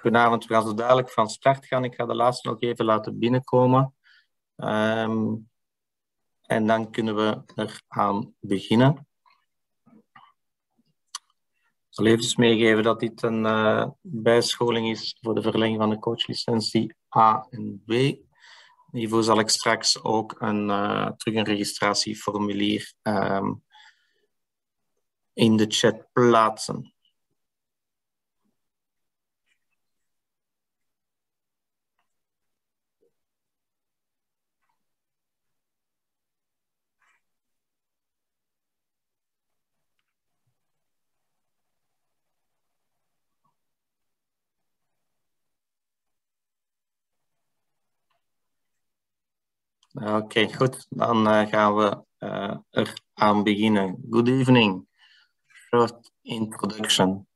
Goedenavond, we gaan zo dadelijk van start gaan. Ik ga de laatste nog even laten binnenkomen. En dan kunnen we eraan beginnen. Ik zal even meegeven dat dit een bijscholing is voor de verlenging van de coachlicentie A en B. Hiervoor zal ik straks ook terug een registratieformulier in de chat plaatsen. Oké, goed. Dan gaan we eraan beginnen. Good evening. Short introduction.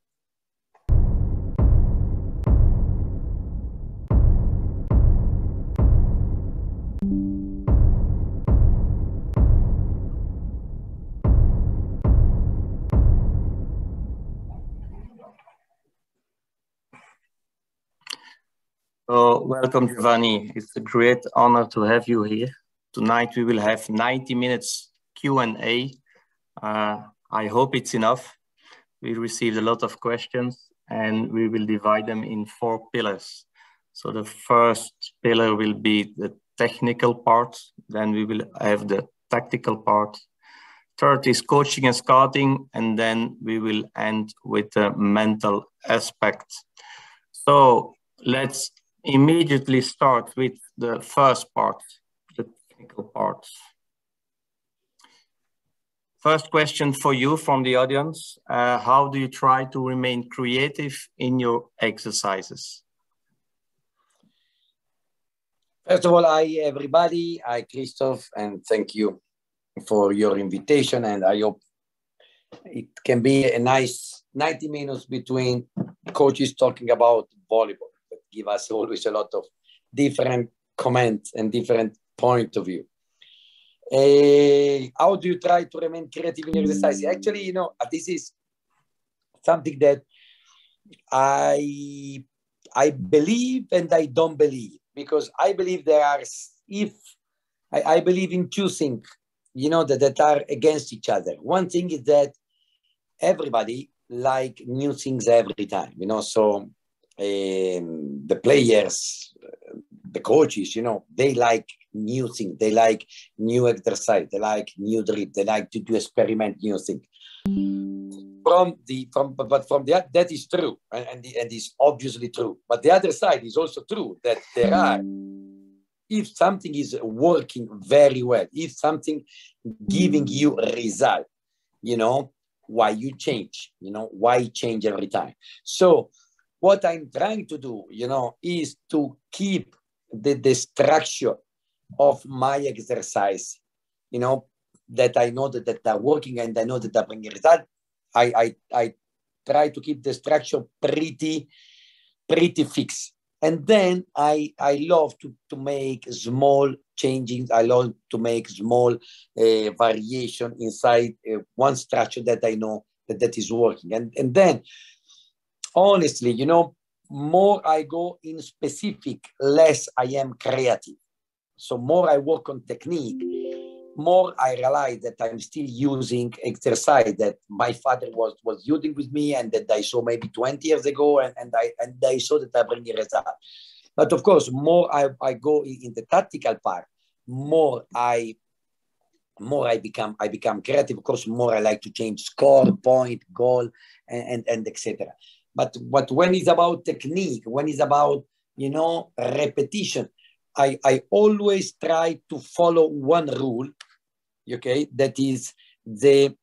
So, welcome, Giovanni. It's a great honor to have you here. Tonight we will have 90 minutes Q&A. I hope it's enough. We received a lot of questions and we will divide them in 4 pillars. So the first pillar will be the technical part. Then we will have the tactical part. Third is coaching and scouting. And then we will end with the mental aspect. So let's immediately start with the first part, the technical part. First question for you from the audience. How do you try to remain creative in your exercises? First of all, hi everybody. Hi Christoph, and thank you for your invitation. And I hope it can be a nice 90 minutes between coaches talking about volleyball. Give us always a lot of different comments and different point of view. How do you try to remain creative in your exercise? Actually, you know, this is something that I believe and I don't believe, because I believe I believe in 2 things, you know, that are against each other. One thing is that everybody like new things every time, you know, so the players, the coaches, you know, they like new things, they like new exercise, they like new dribble, they like to experiment new things. That is true, and is obviously true. But the other side is also true, that if something is working very well, if something giving you a result, you know, why you change, you know, why change every time? So what I'm trying to do, you know, is to keep the structure of my exercise, you know, that I know that are working and I know that are bringing result. I try to keep the structure pretty fixed. And then I love to make small changes. I love to make small variation inside one structure that I know that is working. And then, honestly, you know, more I go in specific, less I am creative. So more I work on technique, more I realize that I'm still using exercise that my father was using with me and that I saw maybe 20 years ago, and I saw that I bring a result. But of course, more I go in the tactical part, more I become creative. Of course, more I like to change score, point, goal, and etc. But when it's about technique, when it's about, you know, repetition, I always try to follow one rule, okay? That is the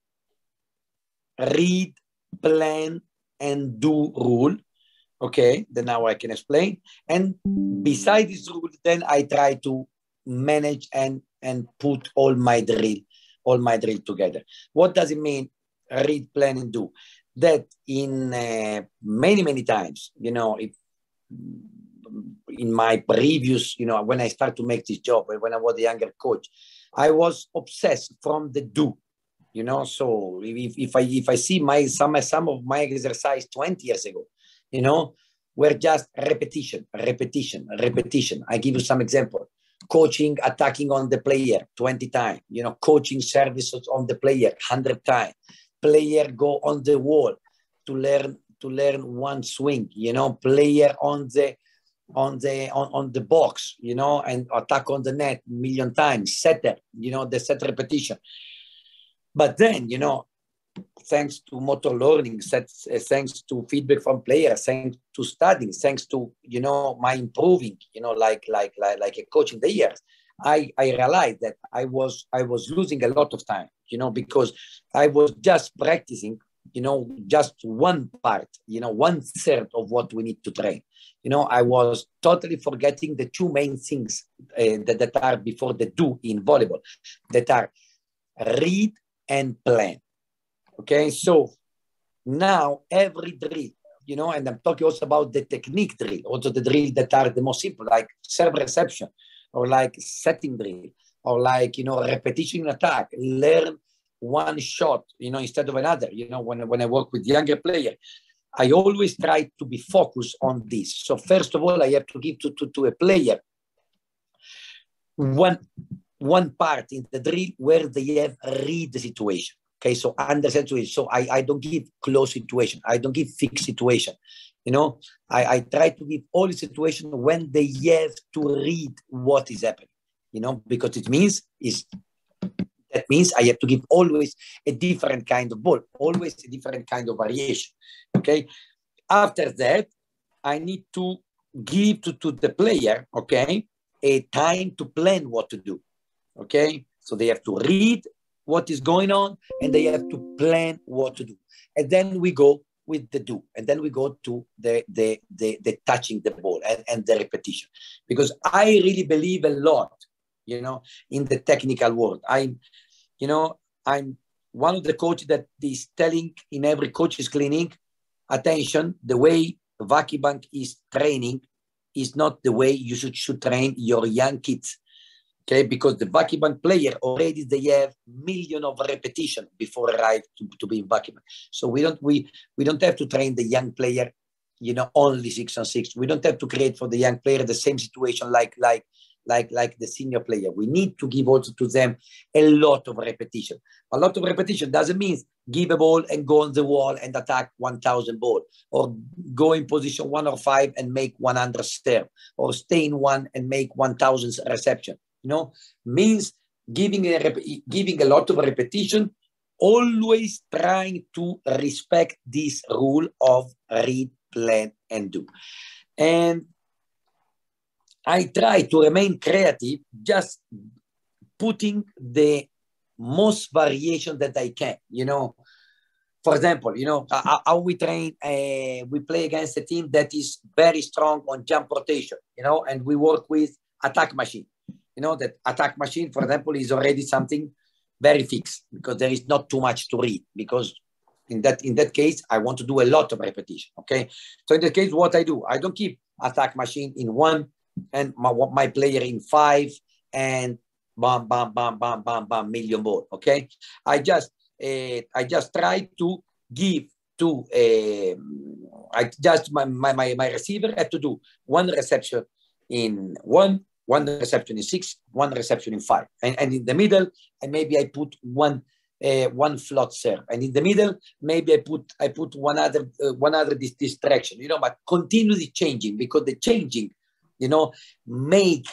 read, plan, and do rule, okay? Then now I can explain. And beside this rule, then I try to manage and put all my drill together. What does it mean, read, plan, and do? That in many times, you know, in my previous, you know, when I started to make this job, when I was a younger coach, I was obsessed from the do, you know. So if I see some of my exercise 20 years ago, you know, were just repetition, repetition, repetition. I give you some example. Coaching, attacking on the player 20 times, you know, coaching services on the player 100 times. Player go on the wall to learn one swing, you know, player on the box, you know, and attack on the net a million times, setter, you know, the set repetition. But then, you know, thanks to motor learning, thanks to feedback from players, thanks to studying, thanks to, you know, my improving, you know, like a coach in the years, I realized that I was losing a lot of time, you know, because I was just practicing, you know, just one part, you know, 1/3 of what we need to train. You know, I was totally forgetting the two main things that are before the do in volleyball, that are read and plan. Okay, so now every drill, you know, and I'm talking also about the technique drill, also the drill that are the most simple, like serve reception, or like setting drill, or like, you know, repetition attack, learn one shot, you know, instead of another. You know, when I work with younger player, I always try to be focused on this. So first of all, I have to give to a player one part in the drill where they have read the situation. Okay, so understand situation. So I don't give close situation. I don't give fixed situation. You know, I try to give all the situation when they have to read what is happening. You know, because that means I have to give always a different kind of ball, always a different kind of variation. Okay. After that, I need to give to the player, okay, a time to plan what to do. Okay. So they have to read what is going on, and they have to plan what to do. And then we go with the do, and then we go to the touching the ball and the repetition, because I really believe a lot, you know, in the technical world. I'm one of the coaches that is telling in every coach's clinic, attention, the way Vacubank is training is not the way you should train your young kids. Okay, because the Vacubank player already they have millions of repetition before arrive to be in Vacubank. So we don't have to train the young player, you know, only 6-on-6. We don't have to create for the young player the same situation like the senior player. We need to give also to them a lot of repetition. A lot of repetition doesn't mean give a ball and go on the wall and attack 1,000 ball, or go in position 1 or 5 and make 100 serve, or stay in 1 and make 1,000 reception. You know, means giving a lot of repetition, always trying to respect this rule of read, plan, and do. And I try to remain creative, just putting the most variation that I can, you know. For example, you know, how we train, we play against a team that is very strong on jump rotation, you know, and we work with attack machine. You know, that attack machine, for example, is already something very fixed, because there is not too much to read, because in that case, I want to do a lot of repetition. Okay. So in that case, what I do, I don't keep attack machine in 1 and my player in 5 and bam, bam, bam, bam, bam, bam, million ball. Okay. I just try to give to my receiver had to do 1 reception in 1 reception in 6, 1 reception in 5, and in the middle, and maybe I put one float serve, and in the middle, maybe I put one other distraction, you know, but continuously changing, because the changing, you know, make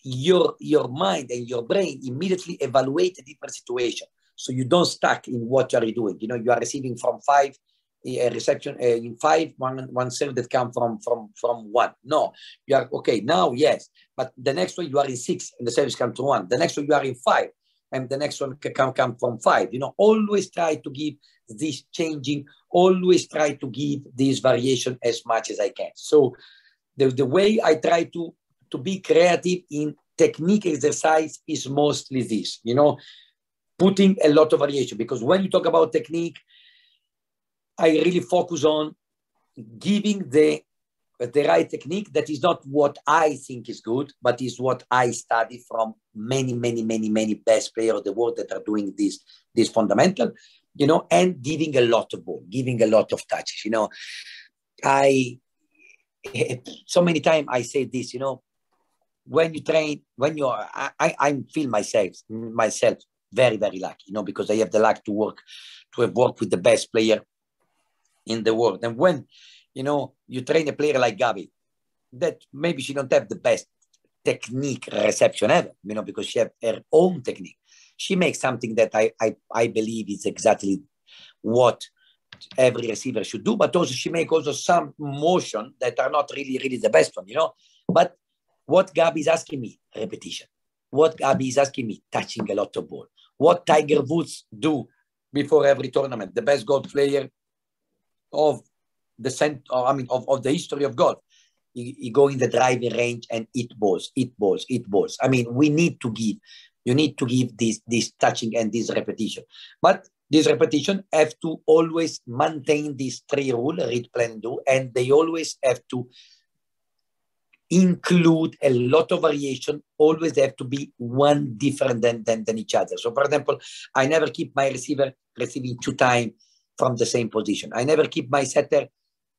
your mind and your brain immediately evaluate a different situation, so you don't stuck in what you are doing. You know, you are receiving from 5. A reception in 5, one serve that come from 1. No, you are okay now, yes, but the next one you are in 6 and the service come to 1. The next one you are in 5 and the next one can come from 5. You know, always try to give this changing, always try to give this variation as much as I can. So the way I try to be creative in technique exercise is mostly this, you know, putting a lot of variation, because when you talk about technique, I really focus on giving the right technique that is not what I think is good, but is what I study from many best players of the world that are doing this fundamental, you know, and giving a lot of ball, giving a lot of touches. You know, I so many times I say this, you know, when you train, when you are, I feel myself very, very lucky, you know, because I have the luck to have worked with the best player in the world. And when, you know, you train a player like Gabi, that maybe she don't have the best technique reception ever, you know, because she has her own technique. She makes something that I believe is exactly what every receiver should do, but also she makes also some motion that are not really the best one, you know. But what Gabi is asking me, repetition. What Gabi is asking me, touching a lot of ball. What Tiger Woods do before every tournament, the best golf player of the of the history of golf. He go in the driving range and hit balls. I mean, you need to give this touching and this repetition. But this repetition have to always maintain these 3 rules, read, plan, do, and they always have to include a lot of variation. Always have to be one different than each other. So, for example, I never keep my receiver receiving 2 times from the same position. I never keep my setter.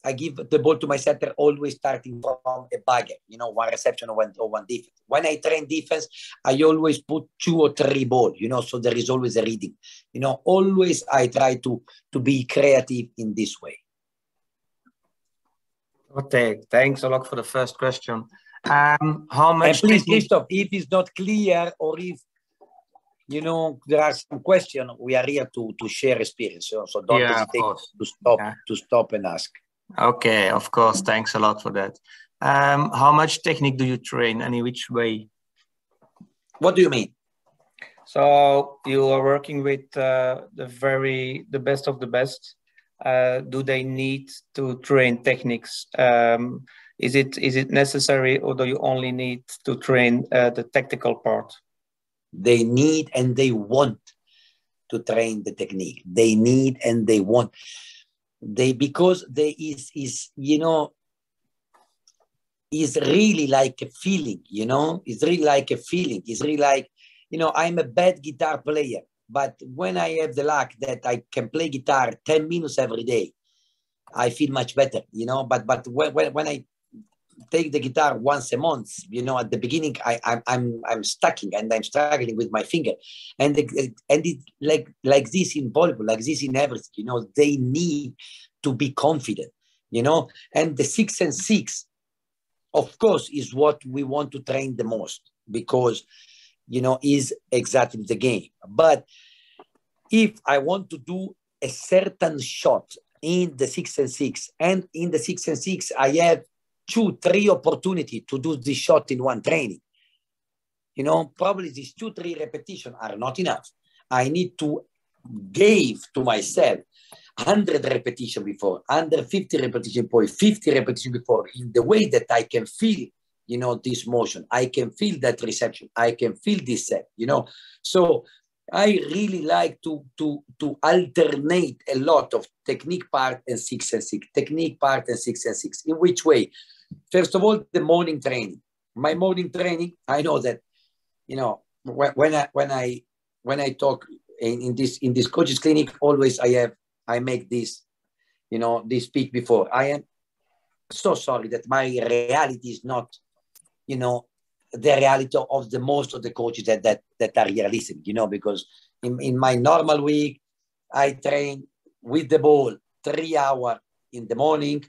I give the ball to my setter always starting from a bagger, you know, 1 reception or one defense. When I train defense, I always put 2 or 3 balls, you know, so there is always a reading. You know, always I try to be creative in this way. Okay, thanks a lot for the first question. How much? And please, Christoph, if it's not clear or if, you know, there are some questions, we are here to share experience. So don't hesitate to stop and ask. Okay, of course. Thanks a lot for that. How much technique do you train and in which way? What do you mean? So you are working with the best of the best. Do they need to train techniques? Is it necessary, or do you only need to train the tactical part? They need and they want to train the technique. They need and they want. Because there is, you know, is really like a feeling, you know, it's really like a feeling. It's really like, you know, I'm a bad guitar player, but when I have the luck that I can play guitar 10 minutes every day, I feel much better, you know. But when I take the guitar once a month, you know, at the beginning I'm stuck and I'm struggling with my finger, and it like this in volleyball, like this in everything, you know. They need to be confident, you know. And the 6 and 6, of course, is what we want to train the most, because, you know, is exactly the game. But if I want to do a certain shot in the 6 and 6, and in the 6 and 6 I have 2-3 opportunity to do this shot in one training, you know, probably these 2-3 repetitions are not enough. I need to give to myself 100 repetition before, 150 repetition before, 50 repetition before, in the way that I can feel, you know, this motion. I can feel that reception. I can feel this set, you know. So I really like to alternate a lot of technique part and 6 and 6, technique part and 6 and 6. In which way? First of all, the morning training. My morning training, I know that, you know, when I talk in this coach's clinic, always I make this, you know, this speak before. I am so sorry that my reality is not, you know, the reality of the most of the coaches that are here listening, you know, because in my normal week, I train with the ball 3 hours in the morning,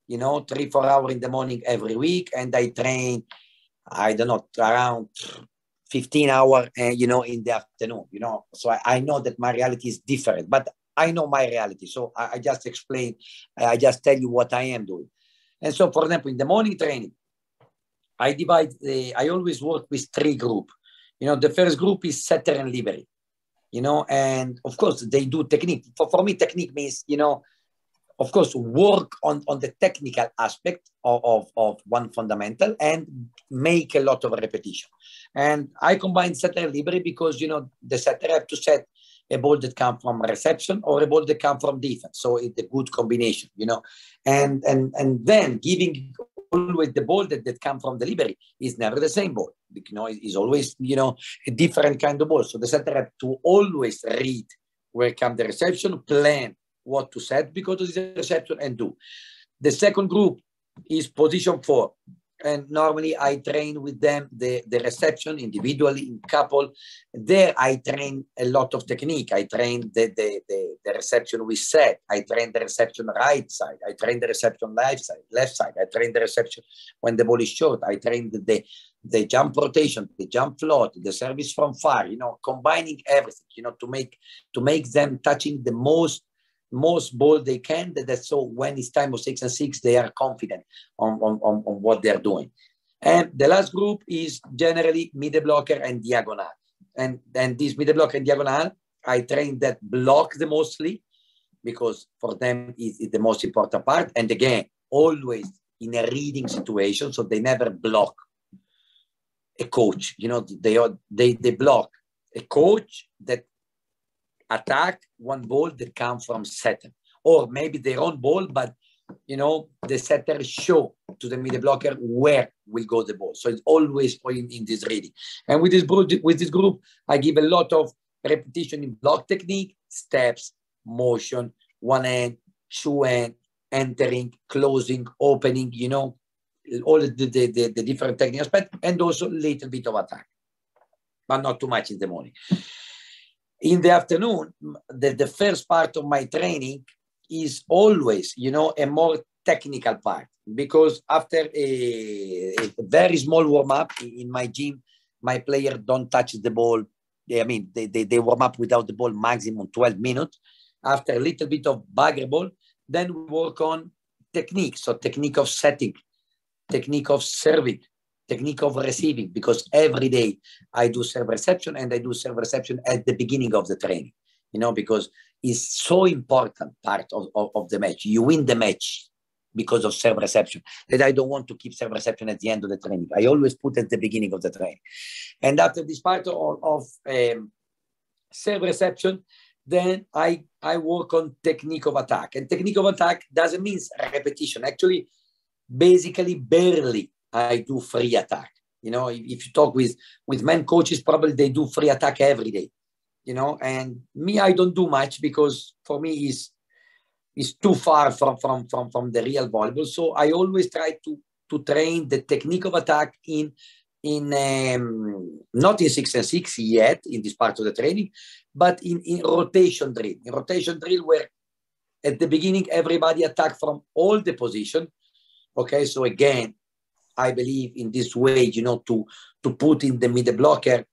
you know, 3-4 hours in the morning every week. And I train, I don't know, around 15 hours, you know, in the afternoon, you know. So I know that my reality is different, but I know my reality. So I just explain, I just tell you what I am doing. And so, for example, in the morning training, I always work with 3 groups. You know, the first group is setter and libero, you know, and of course they do technique. For me, technique means, you know, of course, work on the technical aspect of one fundamental and make a lot of repetition. And I combine setter and libero because, you know, the setter have to set a ball that comes from reception or a ball that comes from defense. So it's a good combination, you know. And then giving always the ball that comes from the libero is never the same ball. You know, it's always, you know, a different kind of ball. So the setter have to always read where comes the reception, plan what to set because of the reception, and do. The second group is position 4. And normally I train with them the reception individually, in couple. There I train a lot of technique. I train the reception with set. I train the reception right side. I train the reception left side. I train the reception when the ball is short. I train the jump rotation, the jump float, the service from far, combining everything, to make them touching the most ball they can, that so when it's time of 6 and 6, they are confident on what they're doing. And the last group is generally middle blocker and diagonal. And this middle blocker and diagonal, I train that block the mostly, because for them is the most important part. And again, always in a reading situation, so they never block a coach. They block a coach that attack one ball that comes from setter, or maybe their own ball, but the setter show to the middle blocker where will go the ball. So it's always in this reading. And with this group, I give a lot of repetition in block technique, steps, motion, one hand, two hand, entering, closing, opening, all the different technical aspects, and also a little bit of attack, but not too much in the morning. In the afternoon, the first part of my training is always, a more technical part, because after a very small warm-up in my gym, my players don't touch the ball. They warm up without the ball maximum 12 minutes. After a little bit of bagger ball, then we work on technique. So technique of setting, technique of serving, technique of receiving, because every day I do serve reception, and I do serve reception at the beginning of the training, because it's so important part of the match. You win the match because of serve reception, that I don't want to keep serve reception at the end of the training. I always put at the beginning of the training. And after this part of serve reception, then I work on technique of attack. And technique of attack doesn't mean repetition. Actually, basically, barely I do free attack. If you talk with men coaches, probably they do free attack every day. And me, I don't do much, because for me is too far from the real volleyball. So I always try to train the technique of attack in not in 6 and 6 yet in this part of the training, but in rotation drill. In rotation drill, where at the beginning everybody attack from all the position. Okay, so again, I believe in this way, to put in the middle blocker,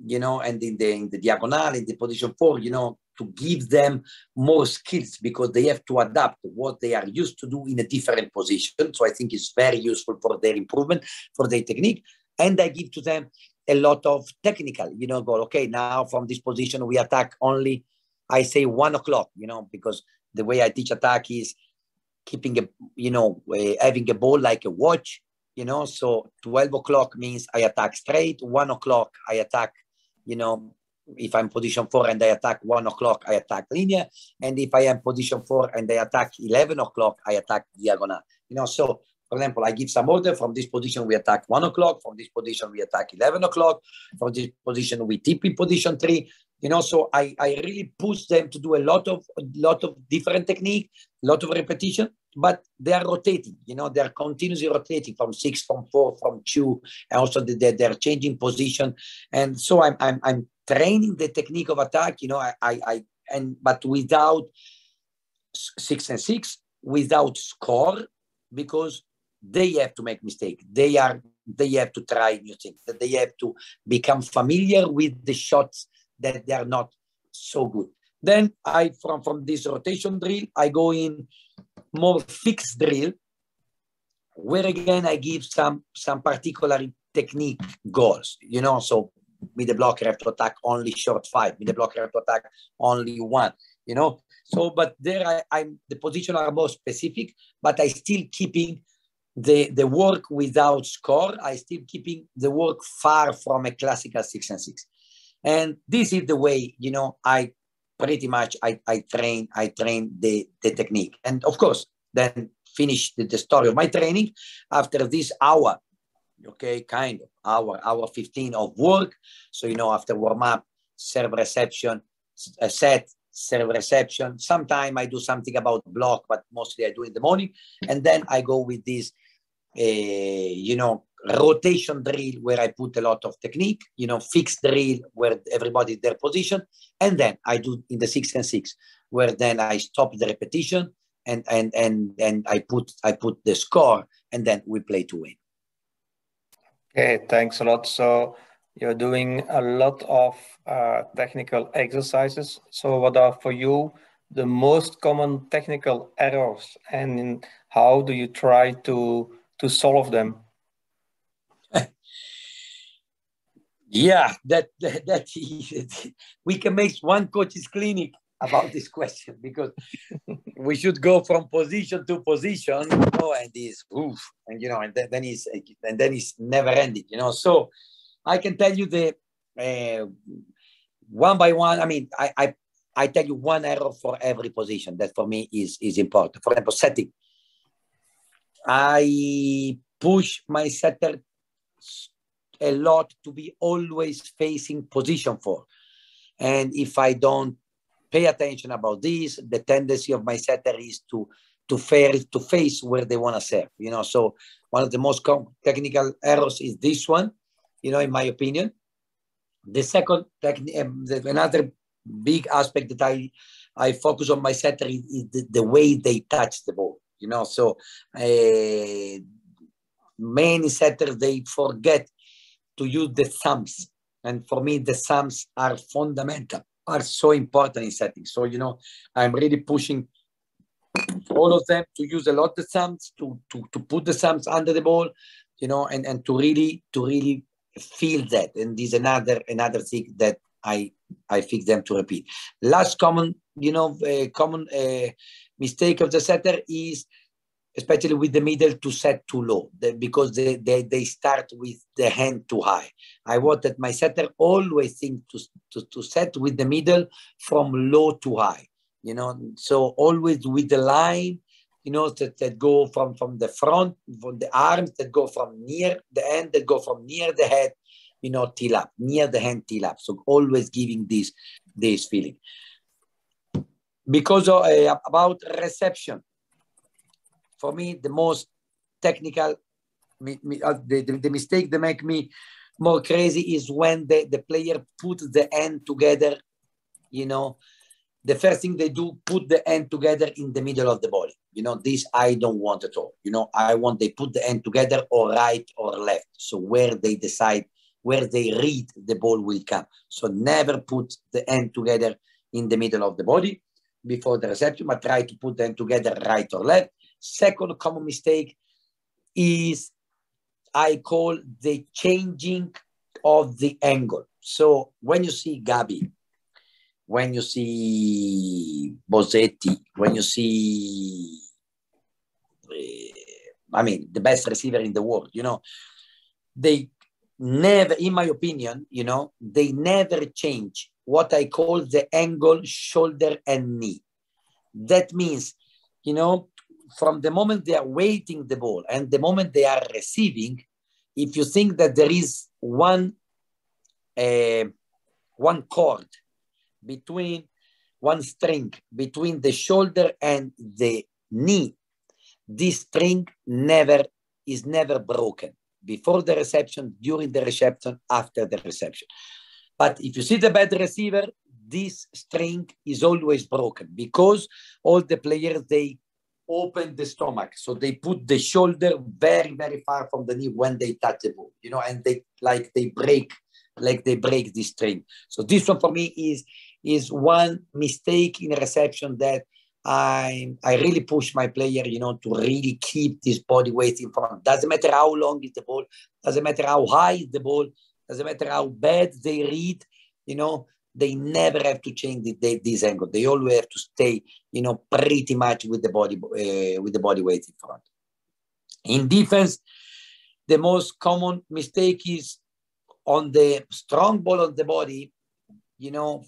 and in the diagonal, in the position 4, to give them more skills, because they have to adapt what they are used to do in a different position. So I think it's very useful for their improvement, for their technique. And I give to them a lot of technical, okay, now from this position, we attack only, I say 1 o'clock, because the way I teach attack is keeping having a ball like a watch. So 12 o'clock means I attack straight. 1 o'clock, I attack, if I'm position 4 and I attack 1 o'clock, I attack linear. And if I am position 4 and I attack 11 o'clock, I attack diagonal. So, for example, I give some order. From this position, we attack 1 o'clock. From this position, we attack 11 o'clock. From this position, we tip in position 3. So I really push them to do a lot of different technique, a lot of repetition, but they are rotating, they are continuously rotating from 6, from 4, from 2, and also they're changing position. And so I'm training the technique of attack, but without 6 and 6, without score, because they have to make mistake. They have to try new things, that they have to become familiar with the shots that they are not so good. Then from this rotation drill, I go in more fixed drill, where again I give some particular technique goals. So middle blocker have to attack only short 5, middle blocker have to attack only 1. So but there I'm the position are more specific, but I still keeping the work without score. I still keeping the work far from a classical 6 and 6. And this is the way, I pretty much, I train the technique. And of course, then finish the story of my training after this hour, okay, kind of hour 15 of work. So, after warm up, serve reception, set, serve reception. Sometimes I do something about block, but mostly I do in the morning. And then I go with this you know, rotation drill where I put a lot of technique, you know, fixed drill where everybody their position, and then I do in the 6 and 6 where then I stop the repetition and I put the score, and then we play to win. Okay, thanks a lot. So you're doing a lot of technical exercises. So what are for you the most common technical errors, and how do you try to solve them? Yeah, that we can make one coach's clinic about this question, because we should go from position to position, you know, and this oof, and you know, and then it's never ending, you know. So I can tell you the one by one. I mean, I tell you one error for every position that for me is important. For example, setting. I push my setter a lot to be always facing position 4. And if I don't pay attention about this, the tendency of my setter is to face where they want to serve, you know. So one of the most technical errors is this one, you know, in my opinion. The second, another big aspect that I focus on my setter is the way they touch the ball, you know. So many setters, they forget to use the thumbs. And for me, the thumbs are fundamental, are so important in setting. So, you know, I'm really pushing all of them to use a lot of the thumbs, to put the thumbs under the ball, you know, and to really feel that. And this is another thing that I fix them to repeat. Last common, you know, common mistake of the setter is, especially with the middle, to set too low, because they start with the hand too high. I want that my setter always think to set with the middle from low to high, you know. So always with the line, you know, that go from the front, from the arms, that go from near the end, that go from near the head, you know, till up, near the hand till up. So always giving this feeling. Because about reception, for me, the most technical, the mistake that make me more crazy is when the player put the hand together, you know. The first thing they do, put the hand together in the middle of the body. You know, this I don't want at all. You know, I want they put the hand together or right or left. So where they decide, where they read the ball will come. So never put the hand together in the middle of the body before the reception, but try to put them together right or left. Second common mistake is I call the changing of the angle. So when you see Gabi, when you see Bosetti, when you see, I mean, the best receiver in the world, you know, they never, in my opinion, you know, they never change what I call the angle, shoulder, and knee. That means, you know, from the moment they are waiting the ball and the moment they are receiving, if you think that there is one cord between, one string between the shoulder and the knee, this string is never broken before the reception, during the reception, after the reception. But if you see the bad receiver, this string is always broken, because all the players, they open the stomach. So they put the shoulder very, very far from the knee when they touch the ball, you know, and they break this string. So this one for me is one mistake in reception that I really push my player, you know, to really keep this body weight in front. Doesn't matter how long is the ball, doesn't matter how high is the ball, doesn't matter how bad they read, you know, they never have to change this angle. They always have to stay, you know, pretty much with the body weight in front. In defense, the most common mistake is on the strong ball of the body. You know,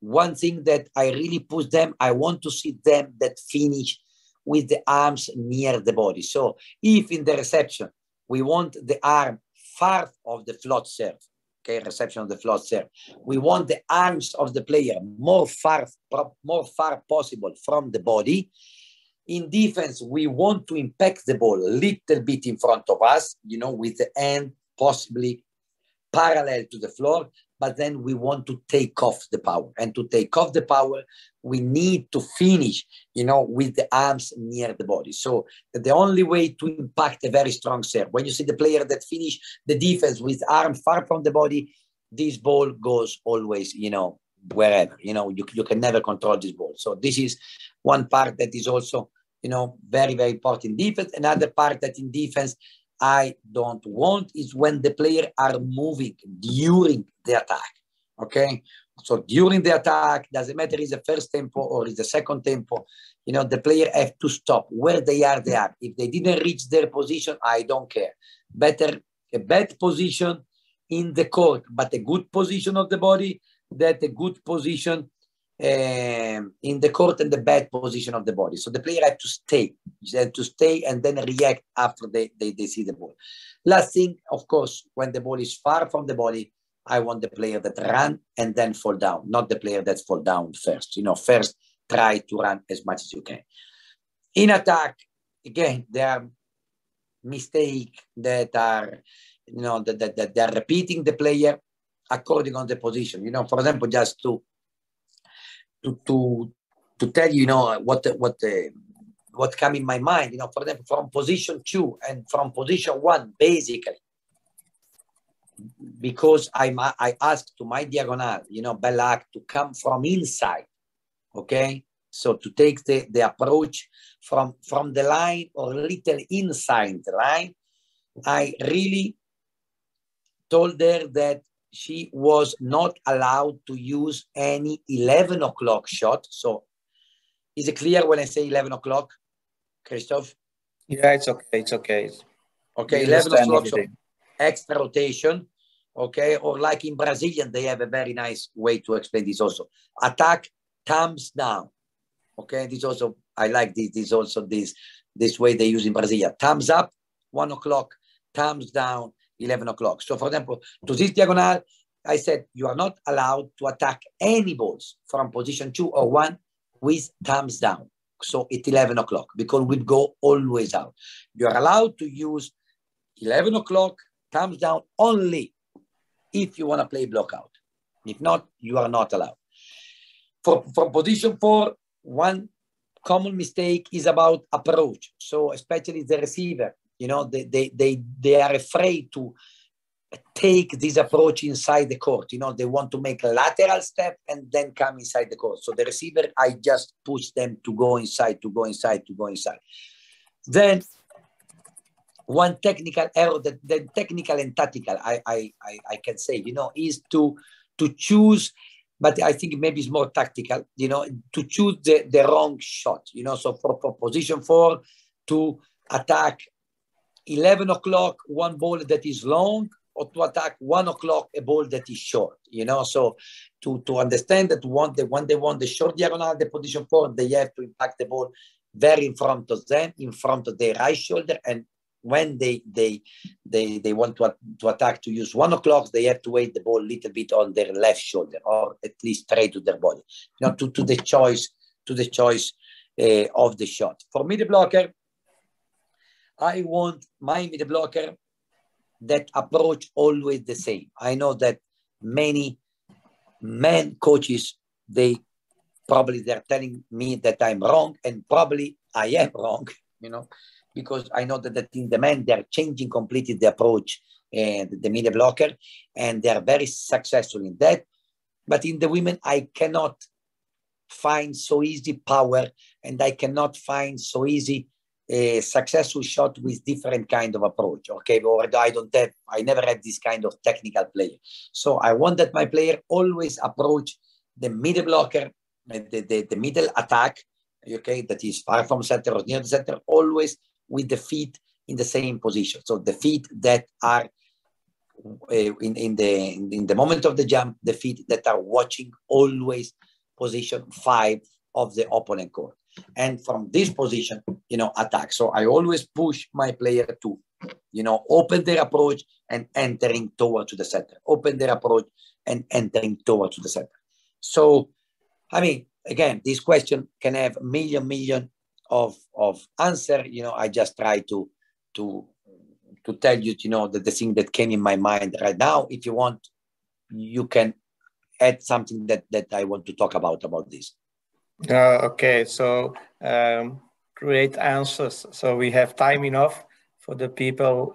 one thing that I really push them, I want to see them that finish with the arms near the body. So if in the reception we want the arm far of the float serve, okay, reception of the float serve, we want the arms of the player more far possible from the body. In defense, we want to impact the ball a little bit in front of us, with the hand possibly parallel to the floor, but then we want to take off the power. And to take off the power, we need to finish, with the arms near the body. So the only way to impact a very strong serve, when you see the player that finish the defense with arms far from the body, this ball goes always, wherever, you can never control this ball. So this is one part that is also, very, very important in defense. Another part that in defense I don't want is when the player are moving during the attack. Okay, so during the attack, doesn't matter is the first tempo or is the second tempo, the player have to stop where they are. If they didn't reach their position, I don't care. Better a bad position in the court, but a good position of the body, that a good position in the court and the bad position of the body. So the player have to stay. They have to stay and then react after they see the ball. Last thing, of course, when the ball is far from the body, I want the player that run and then fall down, not the player that fall down first. First try to run as much as you can. In attack, again, there are mistakes that are, that they are repeating the player according on the position. For example, just to tell you, what come in my mind, for example, from position 2 and from position 1, basically, because I asked to my diagonal, Belak to come from inside, okay? So to take the approach from the line or a little inside the line, I really told her that she was not allowed to use any 11 o'clock shot. So is it clear when I say 11 o'clock, Christoph? Yeah, it's okay. It's okay. Okay, 11 o'clock, so extra rotation. Okay, or like in Brazilian, they have a very nice way to explain this also. Attack, thumbs down. Okay, this also, I like this also, this way they use in Brazil. Thumbs up, 1 o'clock, thumbs down, 11 o'clock. So for example, to this diagonal, I said, you are not allowed to attack any balls from position 2 or 1 with thumbs down. So it's 11 o'clock because we'll go always out. You are allowed to use 11 o'clock, thumbs down only if you want to play block out. If not, you are not allowed. From position 4, one common mistake is about approach. So especially the receiver, they are afraid to take this approach inside the court. They want to make a lateral step and then come inside the court. So the receiver, I just push them to go inside, to go inside, to go inside. Then one technical error, the technical and tactical, I can say, is to choose, but I think maybe it's more tactical, to choose the wrong shot, so for position 4 to attack 11 o'clock, one ball that is long, or to attack 1 o'clock, a ball that is short, so to understand that when they want the short diagonal, the position 4, they have to impact the ball very in front of them, in front of their right shoulder, and when they want to attack to use 1 o'clock, they have to weight the ball a little bit on their left shoulder, or at least straight to their body, to the choice of the shot. For me, the blocker, I want my middle blocker that approach always the same. I know that many men coaches, they're telling me that I'm wrong, and probably I am wrong, because I know that in the men, they're changing completely the approach and the middle blocker, and they're very successful in that. But in the women, I cannot find so easy power, and I cannot find so easy a successful shot with different kind of approach, okay? Or I never had this kind of technical player. So I want that my player always approach the middle blocker, the middle attack, okay, that is far from center or near the center, always with the feet in the same position. So the feet that are in the moment of the jump, the feet that are watching always position 5 of the opponent court. And from this position, attack. So I always push my player to, open their approach and entering towards the center. Open their approach and entering towards the center. So, I mean, again, this question can have million answer, I just try to tell you, the thing that came in my mind right now. If you want, you can add something that I want to talk about this. Okay, so great answers. So we have time enough for the people,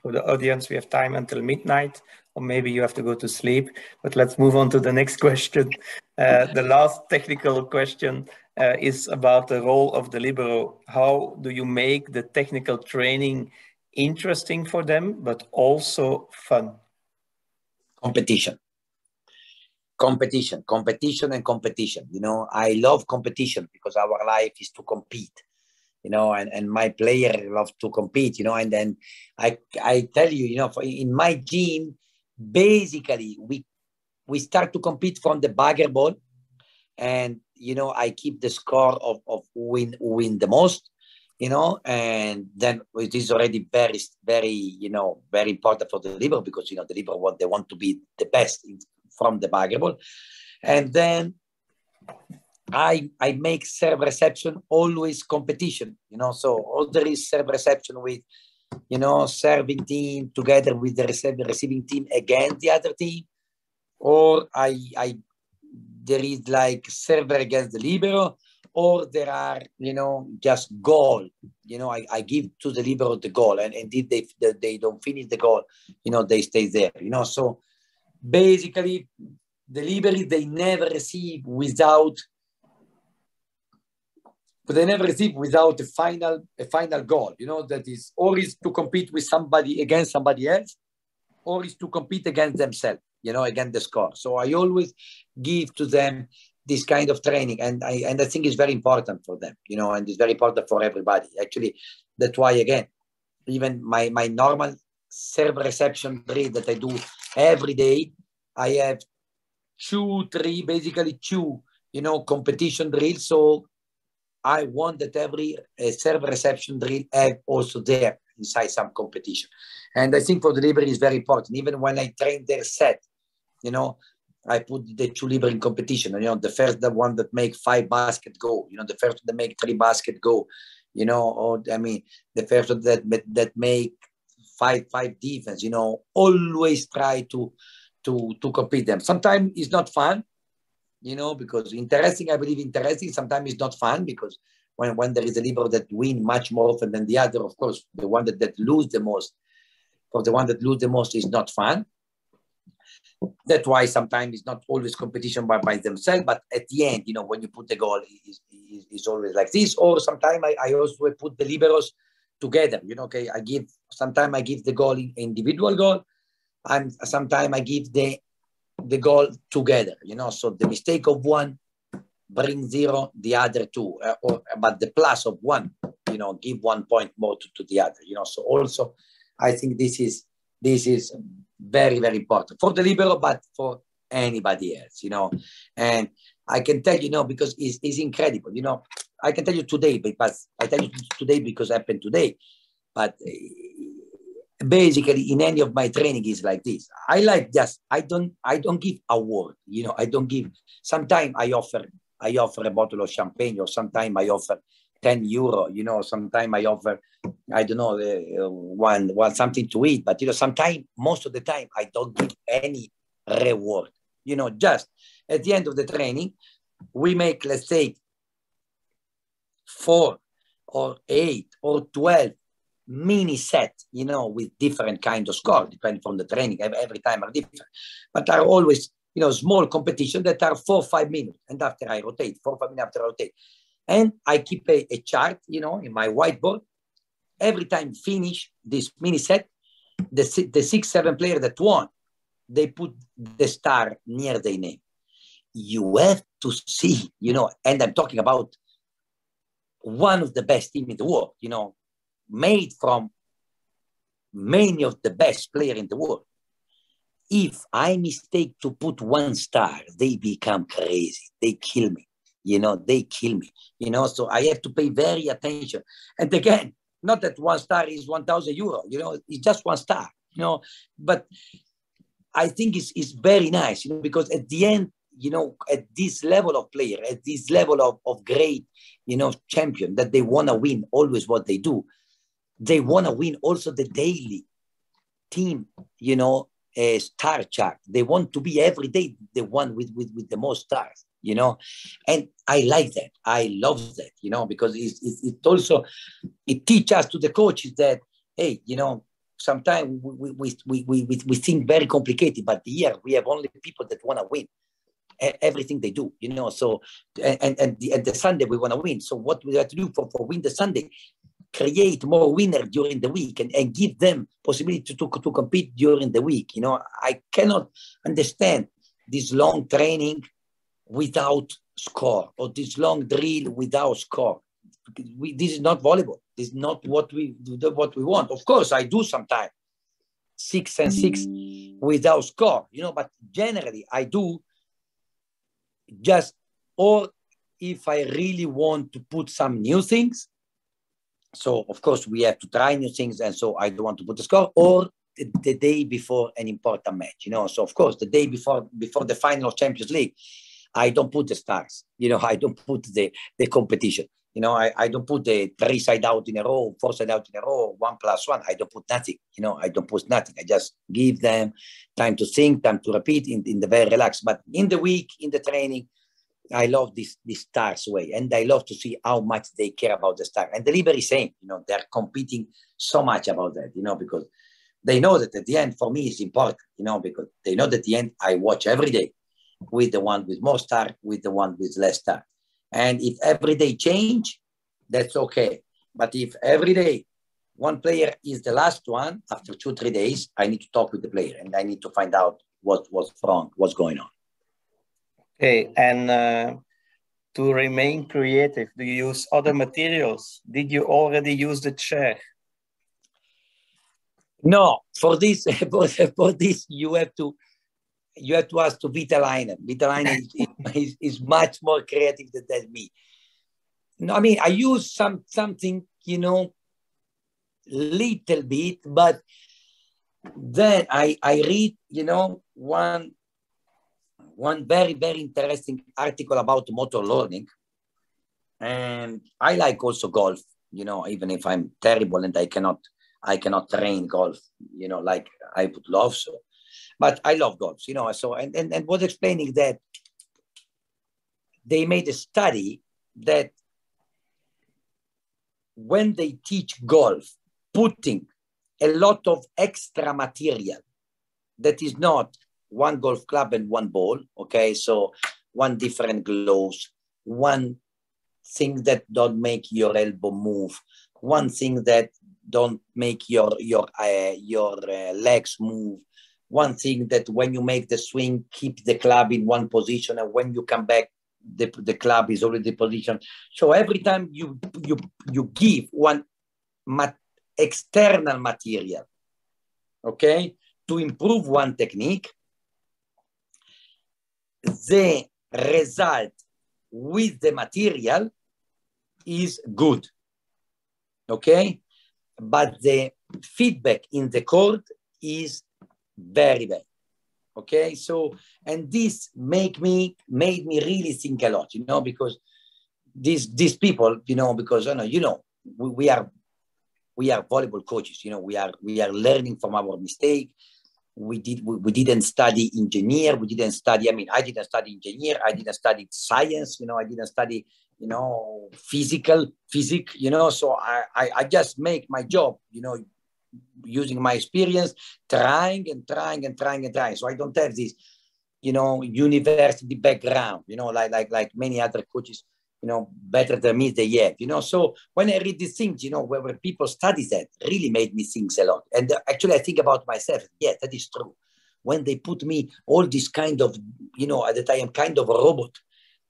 for the audience. We have time until midnight, or maybe you have to go to sleep. But let's move on to the next question. The last technical question is about the role of the libero. How do you make the technical training interesting for them, but also fun? Competition. I love competition because our life is to compete, and my player love to compete, and then I tell you, in my gym, basically we start to compete from the bagger ball, and I keep the score of win the most, and then it is already very, very, very important for the libero, because the libero they want to be the best from the bagger ball. And then I make serve reception always competition, so all there is serve reception with, serving team together with the receiving team against the other team, or there is like server against the libero, or there are, just goal, I give to the libero the goal, and if they don't finish the goal, they stay there, so basically the libero, they never receive without a final goal, that is, or is to compete with somebody against somebody else, or is to compete against themselves, against the score. So I always give to them this kind of training, and I think it's very important for them, and it's very important for everybody. Actually, that's why, again, even my normal serve reception drill that I do every day, I have two, competition drills. So I want that every serve reception drill have also there inside some competition. And I think for the libero is very important. Even when I train their set, I put the two libero in competition. The first, the one that make 5 basket go. The first that make 3 basket go. Or the first that make five defense. Always try to compete them. Sometimes it's not fun, because interesting. I believe interesting. Sometimes it's not fun, because when there is a libero that win much more often than the other, of course, the one that lose the most. For the one that lose the most is not fun. That's why sometimes it's not always competition by themselves, but at the end, when you put the goal, is always like this. Or sometimes I also put the liberos together. Okay, sometimes I give the goal individual goal, and sometimes I give the goal together. So the mistake of one bring 0, the other 2, but the plus of 1, give 1 point more to the other. So also, I think this is very, very important for the libero, but for anybody else, and I can tell you, because it's incredible, I can tell you today, because I tell you today because it happened today, but basically in any of my training is like this. I don't give award, I don't give. Sometimes I offer a bottle of champagne, or sometimes I offer 10 euro, sometimes I offer, I don't know, one something to eat, but sometimes, most of the time, I don't give any reward. Just at the end of the training, we make, let's say, 4 or 8 or 12 mini set, with different kind of score, depending on the training. Every time are different, but are always, small competition that are 4 or 5 minutes, and after I rotate 4 or 5 minutes after I rotate. And I keep a chart, in my whiteboard. Every time finish this mini set, the 6-7 player that won, they put the star near their name. You have to see, and I'm talking about one of the best team in the world, made from many of the best players in the world. If I mistake to put 1 star, they become crazy. They kill me. They kill me, so I have to pay very attention. And again, not that 1 star is 1,000 euro, it's just 1 star, but I think it's very nice, because at the end, you know, at this level of player, at this level of great, you know, champion, that they want to win always what they do. They want to win also the daily team, you know, star chart. They want to be every day the one with the most stars, you know. And I like that. I love that, you know, because it also, it teaches us to the coaches that, hey, you know, sometimes we think very complicated, but here we have only people that want to win everything they do, you know. So and the Sunday we want to win. So what we have to do for win the Sunday, create more winners during the week and give them possibility to compete during the week. You know, I cannot understand this long training without score, or this long drill without score. This is not volleyball. This is not what we want. Of course, I do sometimes 6 and 6 without score, you know, but generally I do just, or if I really want to put some new things. So of course we have to try new things, and so I don't want to put the score, or the day before an important match, you know. So of course the day before the final of Champions League, I don't put the stars, you know. I don't put the competition, you know. I don't put the 3 side out in a row, 4 side out in a row, 1+1. I don't put nothing, you know. I don't put nothing. I just give them time to think, time to repeat in the very relaxed. But in the week, in the training, I love this stars way, and I love to see how much they care about the star. And the Liberi same, you know, they're competing so much about that, you know, because they know that at the end for me is important, you know, because they know that at the end I watch every day with the one with more star, with the one with less star. And if every day change, that's okay. But if every day one player is the last one, after 2-3 days, I need to talk with the player and I need to find out what's wrong, what's going on. Okay, and to remain creative, do you use other materials? Did you already use the chair? No, for this, for this, you have to ask to Vitalainen. Vitalainen is much more creative than me. No, I mean, I use something, you know, little bit, but then I read, you know, one very, very interesting article about motor learning. And I like also golf, you know, even if I'm terrible and I cannot train golf, you know, like I would love so. But I love golf, you know. So and was explaining that they made a study that when they teach golf, putting a lot of extra material that is not one golf club and one ball, okay? So one different gloves, one thing that don't make your elbow move, one thing that don't make your legs move, one thing that when you make the swing, keep the club in one position, and when you come back, the club is already positioned. So every time you give one external material, okay, to improve one technique, the result with the material is good, okay? But the feedback in the court is very bad, okay? So, and this made me really think a lot, you know, because these people, you know, because you know, we are volleyball coaches, you know, we are learning from our mistake. We didn't study engineer. We didn't study. I mean, I didn't study engineer. I didn't study science. You know, I didn't study, you know, physics. You know, so I just make my job, you know, using my experience, trying. So I don't have this, you know, university background. You know, like many other coaches, you know, better than me they have, you know. So when I read these things, you know, where people study that, really made me think a lot. And actually I think about myself, yes, that is true. When they put me all this kind of, you know, that I am kind of a robot,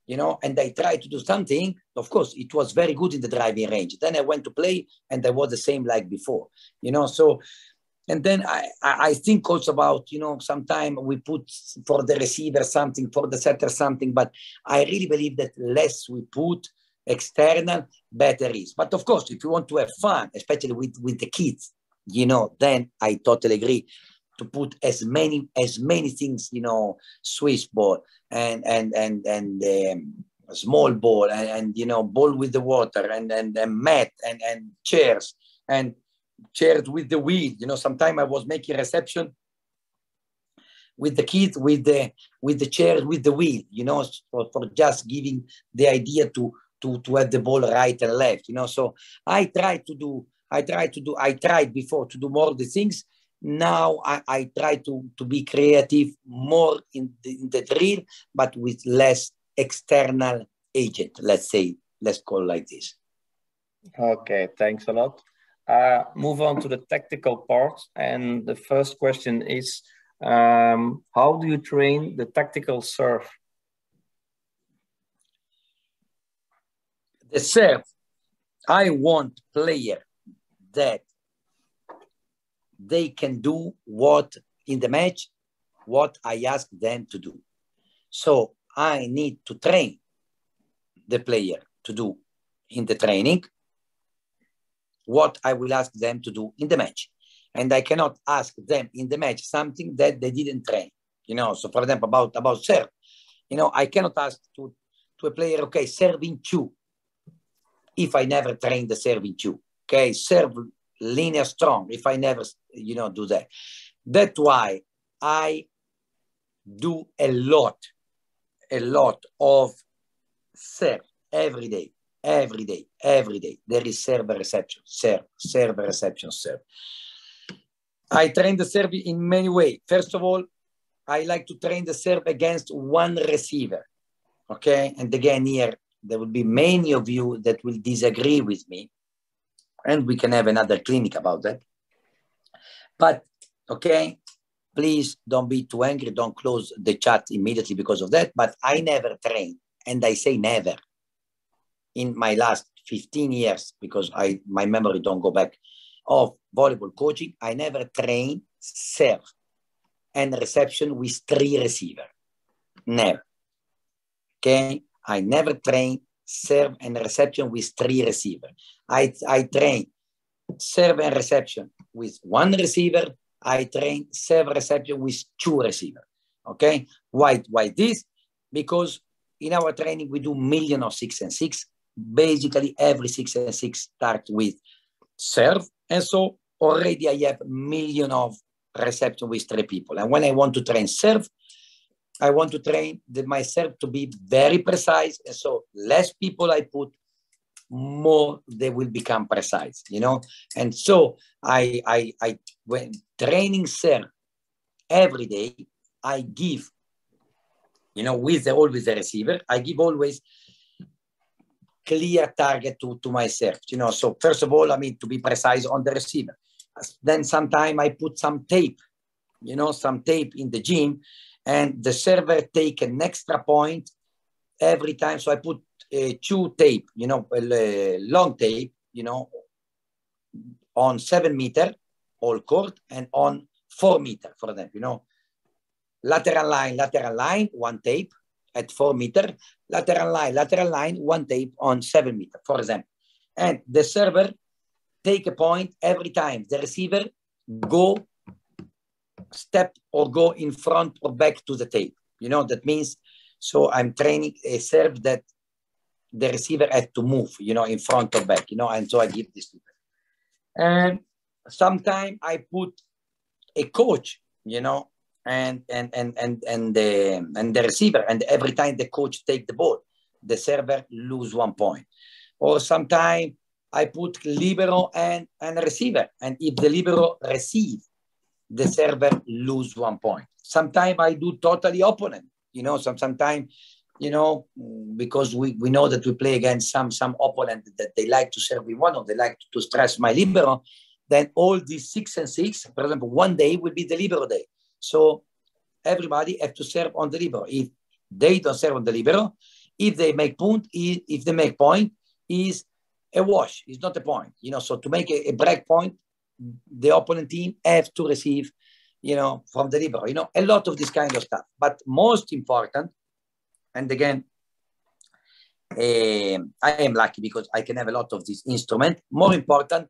you know, and I try to do something, of course, it was very good in the driving range. Then I went to play and I was the same like before, you know. So, and then I think also about, you know, sometimes we put for the receiver something, for the setter something, but I really believe that less we put external, better is. But of course, if you want to have fun, especially with the kids, you know, then I totally agree. put as many things, you know, Swiss ball and small ball and you know, ball with the water and mat and chairs with the wheel. You know, sometimes I was making reception with the kids with the chairs with the wheel, you know, for just giving the idea to have the ball right and left, you know. So I tried before to do more of the things. Now I try to be creative more in the drill, but with less external agent, let's call it like this. Okay, thanks a lot. Move on to the tactical part. And the first question is, how do you train the tactical serve? The serve, I want player that they can do what in the match, what I ask them to do. So I need to train the player to do in the training what I will ask them to do in the match. And I cannot ask them in the match something that they didn't train, you know. So for example, about serve, you know, I cannot ask to a player, okay, serve in two, if I never train the serve in two. Okay, serve linear strong, if I never, you know, do that. That's why I do a lot of serve every day. There is serve reception, serve reception, serve. I train the serve in many ways. First of all, I like to train the serve against one receiver. Okay, and again here there will be many of you that will disagree with me, and we can have another clinic about that. But okay, please don't be too angry. Don't close the chat immediately because of that. But I never train, and I say never, in my last 15 years, because my memory don't go back, of volleyball coaching, I never train serve and reception with 3 receivers. Never. Okay, I never train serve and reception with 3 receivers. I train serve and reception with 1 receiver. I train serve reception with 2 receivers. Okay, why this? Because in our training we do million of 6 and 6. Basically, every 6 and 6 start with serve, and so already I have million of reception with 3 people. And when I want to train serve, I want to train my serve to be very precise, and so less people I put, more they will become precise, you know. And so I when training serve every day, I give, you know, with always the receiver, I give always clear target to myself, you know. So first of all, I mean, to be precise on the receiver. Then sometimes I put some tape, you know, some tape in the gym, and the server take an extra point every time. So I put 2 tape, you know, long tape, you know, on 7 meter all court and on 4 meter for them, you know. Lateral line, 1 tape at 4 meter, lateral line, 1 tape on 7 meter, for example. And the server take a point every time the receiver go step or go in front or back to the tape. You know, that means, so I'm training a serve that the receiver has to move, you know, in front or back, you know, and so I give this to them. And sometimes I put a coach, you know, and the receiver, and every time the coach take the ball, the server lose 1 point. Or sometimes I put libero and receiver, and if the libero receive, the server lose 1 point. Sometimes I do totally opponent, you know. Sometimes, you know, because we know that we play against some opponent that they like to serve with 1, or they like to stress my libero. Then all these 6 and 6, for example, 1 day will be the libero day. So everybody have to serve on the libero. If they don't serve on the libero, if they make point, is a wash. It's not a point, you know. So to make a break point, the opponent team have to receive, you know, from the libero, you know, a lot of this kind of stuff. But most important, and again, I am lucky because I can have a lot of this instrument. More important,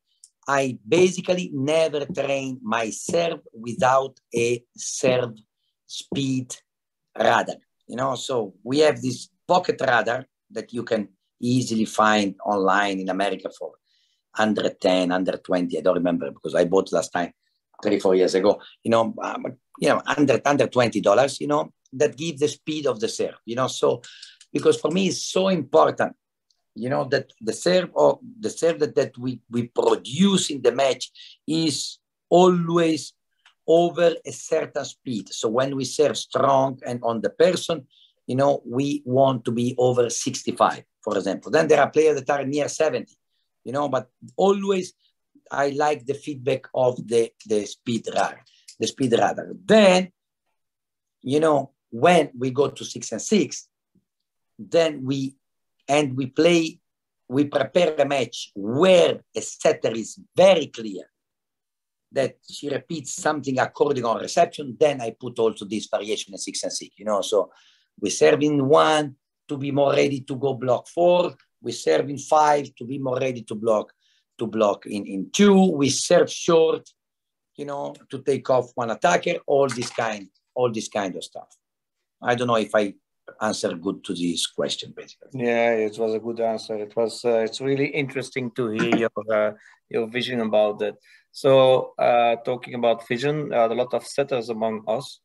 I basically never train my serve without a serve speed radar. So we have this pocket radar that you can easily find online in America for 110, 120. I don't remember because I bought last time 3-4 years ago. Under $20. That gives the speed of the serve. So because for me it's so important. That the serve that we produce in the match is always over a certain speed. So when we serve strong and on the person, we want to be over 65, for example. Then there are players that are near 70, but always I like the feedback of the speed radar. Then, when we go to 6 and 6, then we prepare a match where a setter is very clear that she repeats something according on reception. Then I put also this variation in 6 and 6, so we serve in 1 to be more ready to go block 4. We serve in 5 to be more ready to block in 2. We serve short, to take off one attacker, all this kind of stuff. I don't know if I answer good to this question, basically. Yeah, it was a good answer. It's really interesting to hear your vision about that. So talking about vision, there are a lot of setters among us.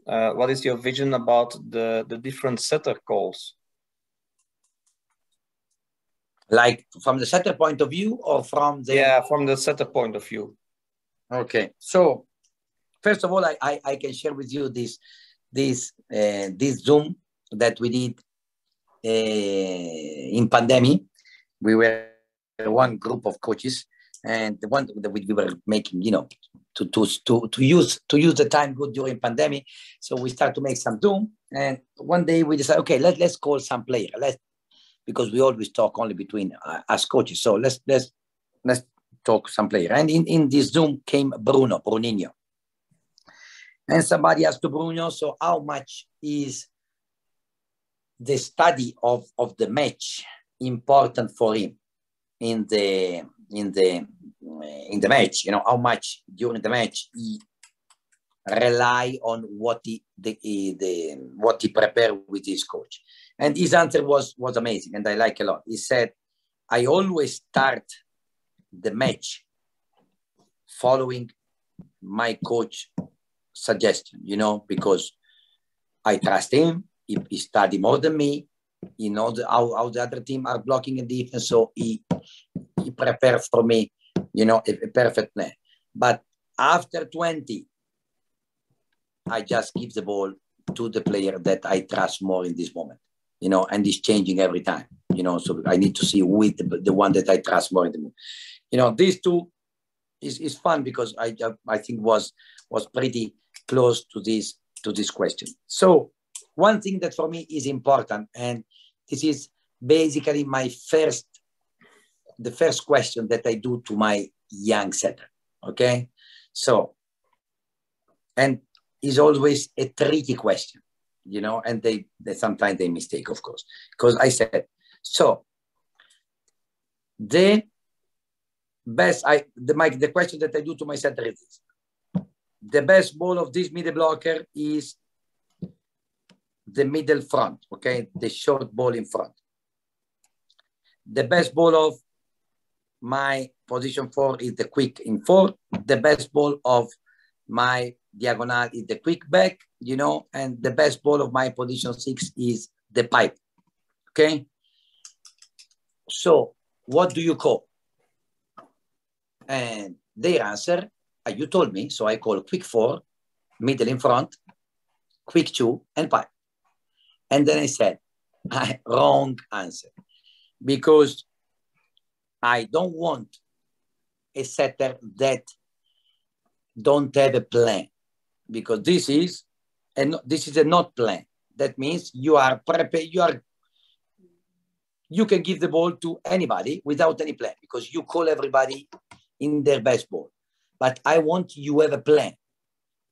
What is your vision about the different setter calls? Like from the setter point of view or from the... Yeah, from the setter point of view. Okay. So first of all, I can share with you this Zoom that we did in pandemic. We were one group of coaches, and the one that we were making, to use the time good during pandemic. So we start to make some Zoom, and one day we decided, okay, let's call some player. Because we always talk only between us coaches. So let's talk some player. And in this Zoom came Bruninho. And somebody asked to Bruno, so how much is the study of the match important for him in the match? How much during the match he rely on what he prepared with his coach. And his answer was amazing, and I like a lot. He said, I always start the match following my coach suggestion, because I trust him. He studied more than me. He knows how the other team are blocking and defense, so he prepared for me, a perfect plan. But after 20, I just give the ball to the player that I trust more in this moment, and it's changing every time, so I need to see who is the one that I trust more in the moment. These two is fun because I think was pretty close to this question. So one thing that for me is important, and this is basically the first question that I do to my young setter. Okay. So, and is always a tricky question, and they sometimes they mistake, of course, because I said, so the question that I do to my setter is this: the best ball of this middle blocker is the middle front, okay, the short ball in front. The best ball of my position 4 is the quick in 4. The best ball of my diagonal is the quick back, and the best ball of my position 6 is the pipe. Okay. So what do you call? And their answer, you told me, so I call quick 4, middle in front, quick 2, and pipe. And then I said, wrong answer, because I don't want a setter that don't have a plan, because this is a not plan. That means you are prepared. You can give the ball to anybody without any plan, because you call everybody in their best ball. But I want you have a plan.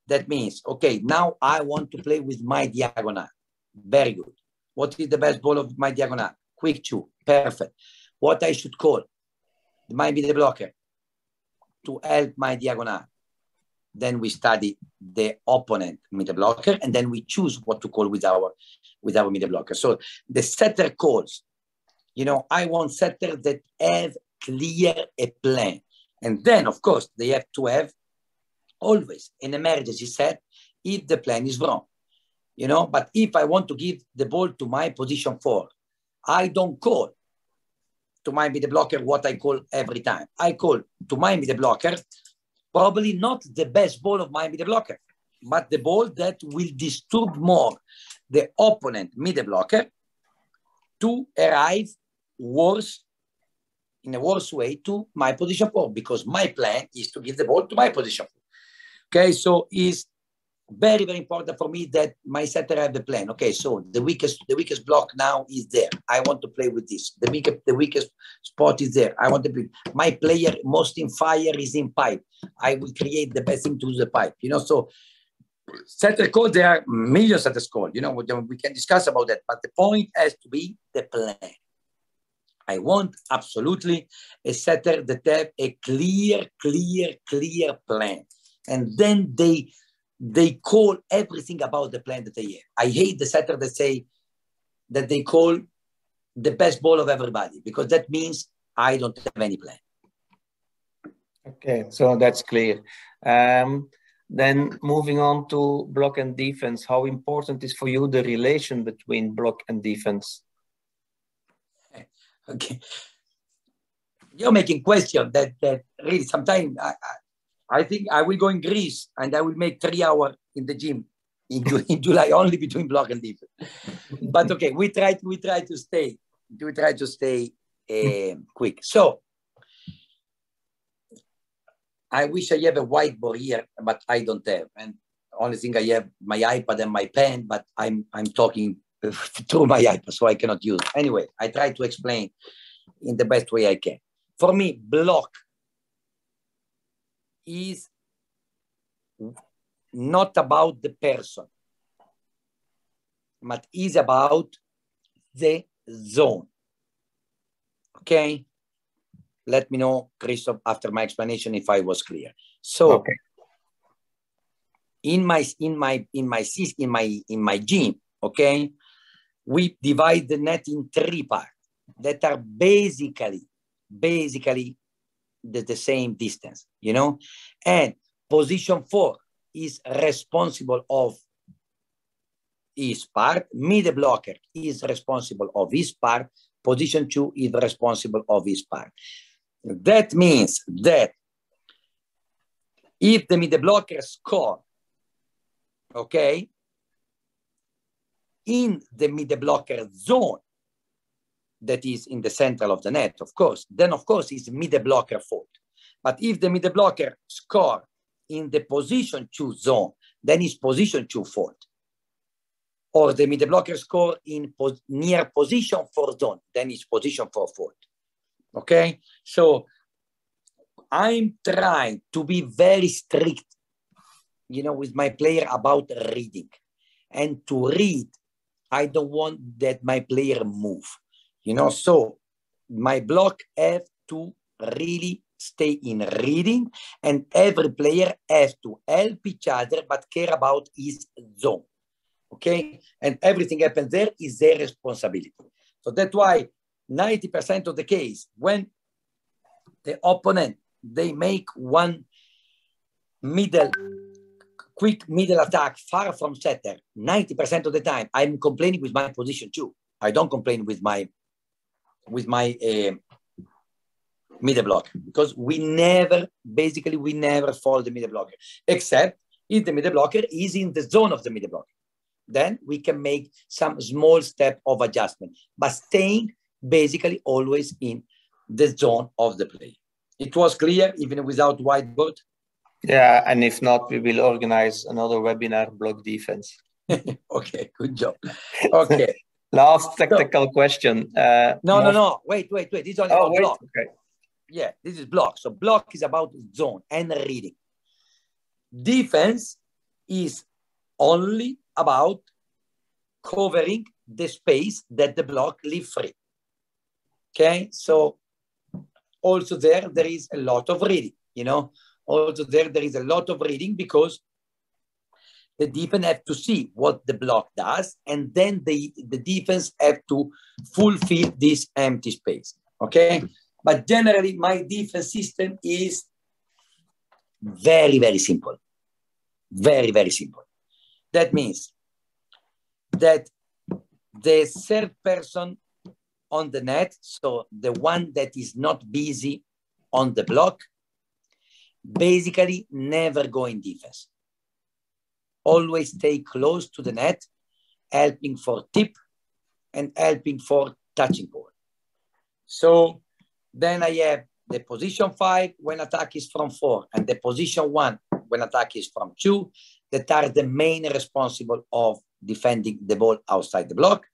That means, okay, now I want to play with my diagonal. Very good. What is the best ball of my diagonal? Quick 2. Perfect. What I should call? My middle blocker. to help my diagonal. Then we study the opponent middle blocker, and then we choose what to call with our middle blocker. So the setter calls, you know, I want setters that have clear a plan. And then, of course, they have to have always an emergency set if the plan is wrong. You know, but if I want to give the ball to my position 4, I don't call to my middle blocker what I call every time. I call to my middle blocker probably not the best ball of my middle blocker, but the ball that will disturb more the opponent middle blocker to arrive worse, in a worse way, to my position 4, because my plan is to give the ball to my position 4. Okay, so it's very, very important for me that my setter have the plan. Okay, so the weakest block now is there. I want to play with this. The weakest spot is there. I want to play. My player most in fire is in pipe. I will create the best thing to the pipe. You know, so setter code, there are millions of setters code. You know, we can discuss about that, but the point has to be the plan. I want absolutely a setter that have a clear plan, and then they call everything about the plan that they have. I hate the setter that say that they call the best ball of everybody, because that means I don't have any plan. Okay, so that's clear. Then moving on to block and defense, how important is for you the relation between block and defense? Okay, you're making question that really sometimes I think I will go in Greece and I will make 3 hours in the gym in July only between block and defense. But okay, we try to stay quick. So I wish I have a whiteboard here, but I don't have. And only thing I have my iPad and my pen, but I'm talking through my iPad, so I cannot use it. Anyway, I try to explain in the best way I can. For me, block is not about the person, but is about the zone. Okay? Let me know, Christoph, after my explanation, if I was clear. So, okay. in my gym, okay, we divide the net in 3 parts that are basically the same distance, you know, and position 4 is responsible of his part, middle blocker is responsible of his part, position 2 is responsible of his part. That means that if the middle blocker score, okay, in the middle blocker zone, that is in the center of the net, of course, then of course it's middle blocker fault. But if the middle blocker score in the position 2 zone, then it's position 2 fault. Or the middle blocker score in near position 4 zone, then it's position 4 fault. Okay, so I'm trying to be very strict, you know, with my player about reading. And to read, I don't want that my player move. You know, so my block have to really stay in reading, and every player has to help each other, but care about his zone. Okay? And everything happens there is their responsibility. So that's why 90% of the case, when the opponent, they make one quick middle attack far from setter, 90% of the time, I'm complaining with my position 2. I don't complain with my middle blocker, because we never follow the middle blocker, except if the middle blocker is in the zone of the middle blocker. Then we can make some small step of adjustment, but staying basically always in the zone of the play. It was clear, even without whiteboard? Yeah, and if not, we will organize another webinar, block defense. Okay, good job. Okay. Last technical question. No. Wait. This is only about block. Okay. Yeah, this is block. So block is about zone and reading. Defense is only about covering the space that the block leave free. Okay, so also there is a lot of reading. you know. Also there is a lot of reading because the defense have to see what the block does, and then the defense have to fulfill this empty space, okay? But generally, my defense system is very, very simple. Very, very simple. That means that the third person on the net, so the one that is not busy on the block, basically never go in defense. Always stay close to the net, helping for tip and helping for touching ball. So then I have the position 5 when attack is from 4, and the position 1 when attack is from 2, that are the main responsible of defending the ball outside the block.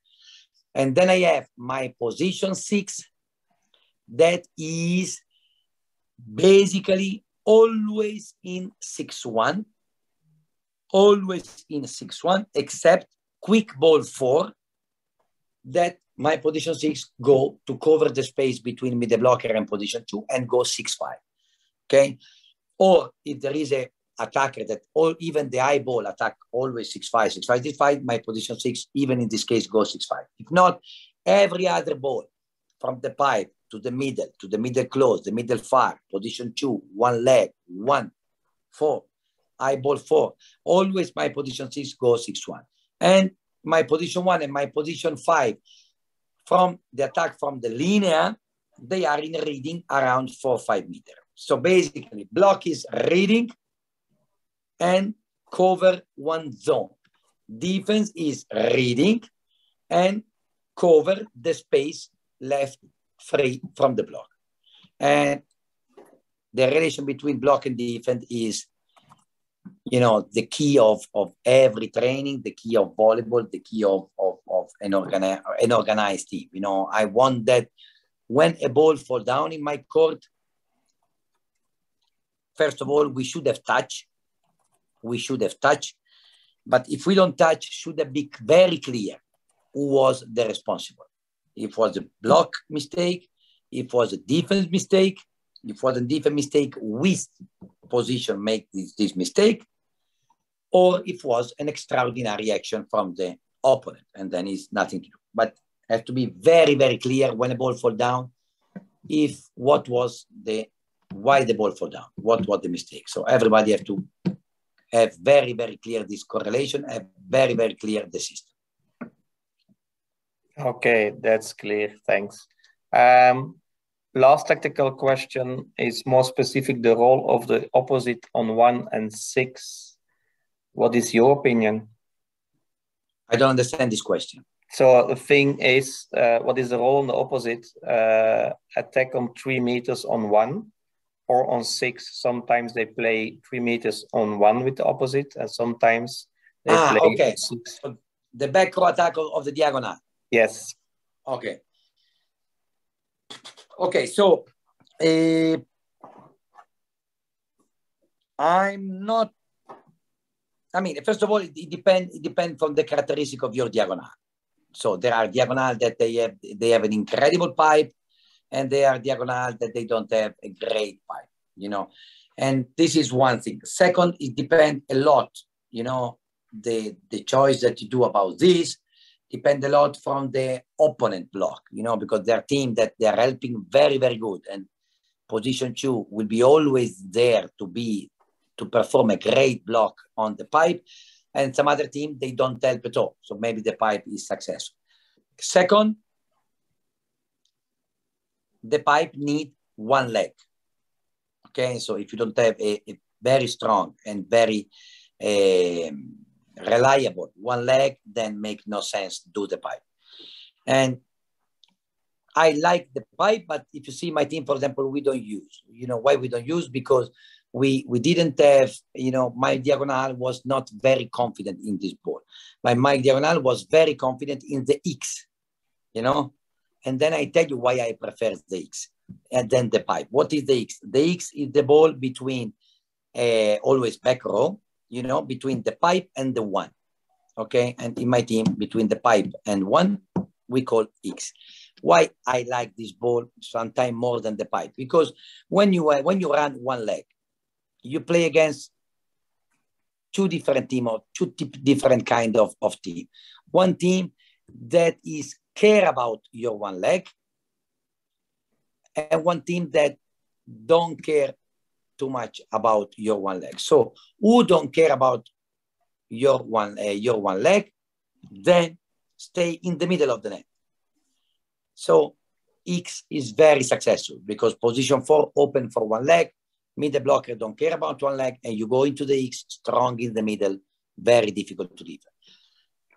And then I have my position 6, that is basically always in 6-1, always in 6-1, except quick ball 4, that my position 6 go to cover the space between me, the blocker, and position 2, and go 6-5, okay? Or if there is a attacker that even the high ball attack always 6-5, 6-5, 6-5, my position 6, even in this case, goes 6-5. If not, every other ball from the pipe to the middle close, the middle far, position 2, 1 leg, 1, 4, high ball 4, always my position 6 goes 6-1. And my position 1 and my position 5 from the attack from the linear, they are in reading around 4-5 meters. So basically, block is reading and cover one zone. Defense is reading and cover the space left free from the block. And the relation between block and defense is, you know, the key of every training, the key of volleyball, the key of an organized team. You know, I want that when a ball falls down in my court, first of all, we should have touch. We should have touch. But if we don't touch, should have been very clear who was the responsible. If it was a block mistake, if it was a defense mistake, if it was a defense mistake, which position make this mistake, or if it was an extraordinary action from the opponent, and then it's nothing to do. But have to be very, very clear when a ball fall down, if what was why the ball fall down, what was the mistake. So everybody have to have very, very clear this correlation, have very, very clear the system. Okay, that's clear, thanks. Last tactical question is more specific, the role of the opposite on 1 and 6. What is your opinion? I don't understand this question. So the thing is, what is the role on the opposite? Attack on 3 meters on 1 or on 6. Sometimes they play 3 meters on 1 with the opposite, and sometimes they play okay. on 6. So the back row attack of the diagonal. Yes. Okay. Okay, so I'm not, I mean, first of all, it depends on the characteristic of your diagonal. So there are diagonal that they have an incredible pipe, and there are diagonal that they don't have a great pipe, you know. And this is one thing. Second, it depends a lot, you know, the choice that you do about this depend a lot from the opponent block, you know, because their team that they are helping very, very good, and position 2 will be always there to perform a great block on the pipe, and some other team, they don't help at all. So maybe the pipe is successful. Second, the pipe need 1 leg. Okay, so if you don't have a very strong and very reliable 1 leg, then make no sense to do the pipe. And I like the pipe, but if you see my team, for example, we don't use. You know why we don't use? Because we didn't have, you know, my diagonal was not very confident in this ball. My diagonal was very confident in the X, you know. And then I tell you why I prefer the X and then the pipe. What is the X? The X is the ball between always back row, you know, between the pipe and the 1. Okay, and in my team, between the pipe and 1, we call X. Why I like this ball sometimes more than the pipe? Because when you run one leg, you play against two different team or two different kind of team. One team that is care about your one leg, and one team that don't care too much about your one leg. So who don't care about your one leg, then stay in the middle of the net. So X is very successful because position 4 open for one leg, middle blocker don't care about one leg, and you go into the X strong in the middle, very difficult to defend.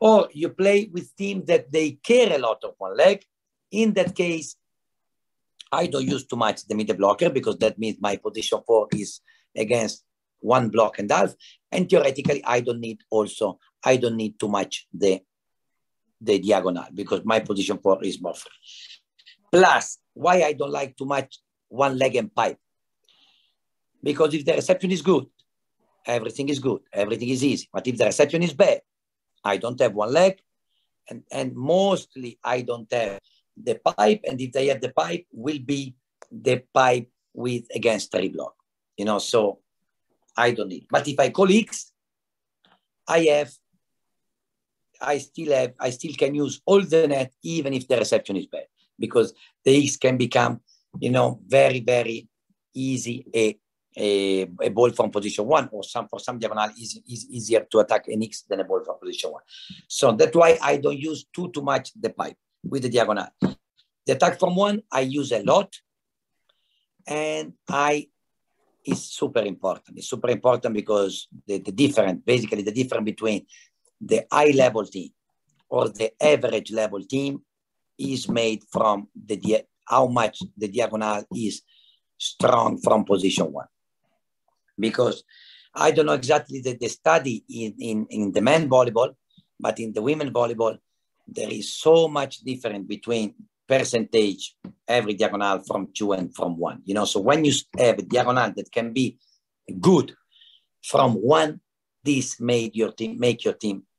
Or you play with teams that they care a lot of one leg. In that case, I don't use too much the middle blocker because that means my position 4 is against one block and half. And theoretically, I don't need too much the diagonal because my position 4 is more free. Plus, why I don't like too much one leg and pipe? Because if the reception is good, everything is good, everything is easy. But if the reception is bad, I don't have one leg, and mostly I don't have the pipe, and if they have the pipe, will be the pipe with against 3 block, so I don't need. But if I call X, I still can use all the net, even if the reception is bad, because the X can become, very, very easy a ball from position 1, or for some diagonal is easier to attack an X than a ball from position 1. So that's why I don't use too much the pipe with the diagonal. The attack from 1, I use a lot, and is super important. It's super important because the difference between the high level team or the average level team is made from how much the diagonal is strong from position 1. Because I don't know exactly the study in the men volleyball, but in the women volleyball, there is so much difference between percentage every diagonal from 2 and from 1. So when you have a diagonal that can be good from 1, this make your team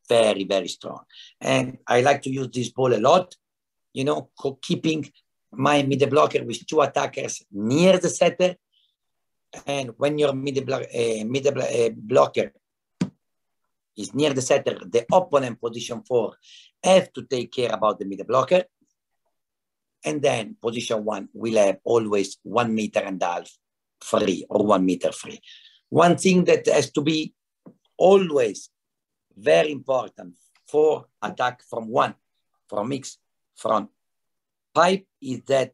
very, very strong. And I like to use this ball a lot, keeping my middle blocker with 2 attackers near the setter. And when your middle blocker is near the setter, the opponent position 4 have to take care about the middle blocker. And then position 1 will have always 1.5 meters free or 1 meter free. One thing that has to be always very important for attack from 1, from X, from pipe, is that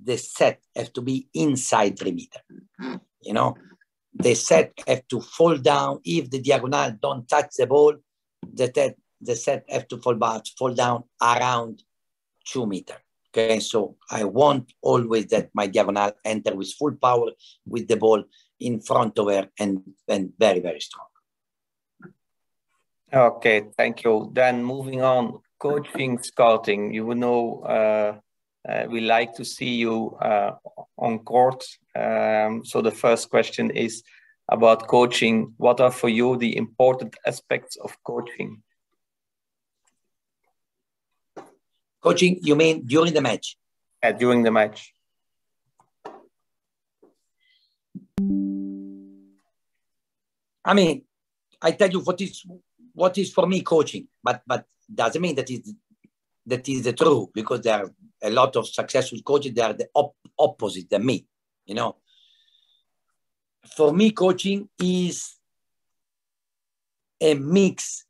the set has to be inside 3 meters. The set have to fall down. If the diagonal don't touch the ball, the set have to fall down around 2 meters. Okay, so I want always that my diagonal enter with full power with the ball in front of her and very, very strong. Okay, thank you. Then moving on, coaching, scouting. We like to see you on court. So the first question is about coaching. What are for you the important aspects of coaching? Coaching, you mean during the match? Yeah, during the match. I mean, I tell you what is for me coaching, but doesn't mean that is the truth, because there are a lot of successful coaches. They are the opposite than me. For me, coaching is a mix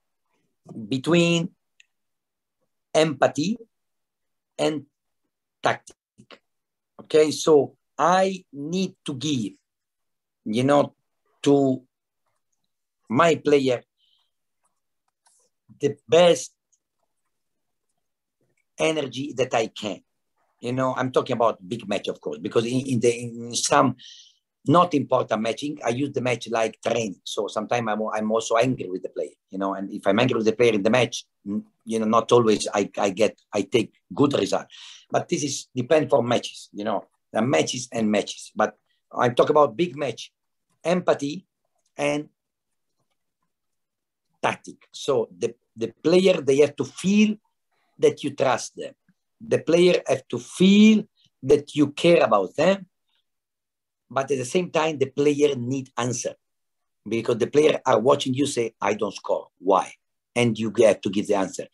between empathy and tactic. Okay, so I need to give, to my player the best energy that I can. I'm talking about big match, of course, because in some not important matching, I use the match like training. So sometimes I'm also angry with the player, and if I'm angry with the player in the match, not always I take good result. But this is depend for matches, there are matches and matches. But I'm talking about big match, empathy and tactic. So the player, they have to feel that you trust them. the player have to feel that you care about them, but at the same time, the player need answer, because the player are watching you say, I don't score. Why? And you have to give the answer.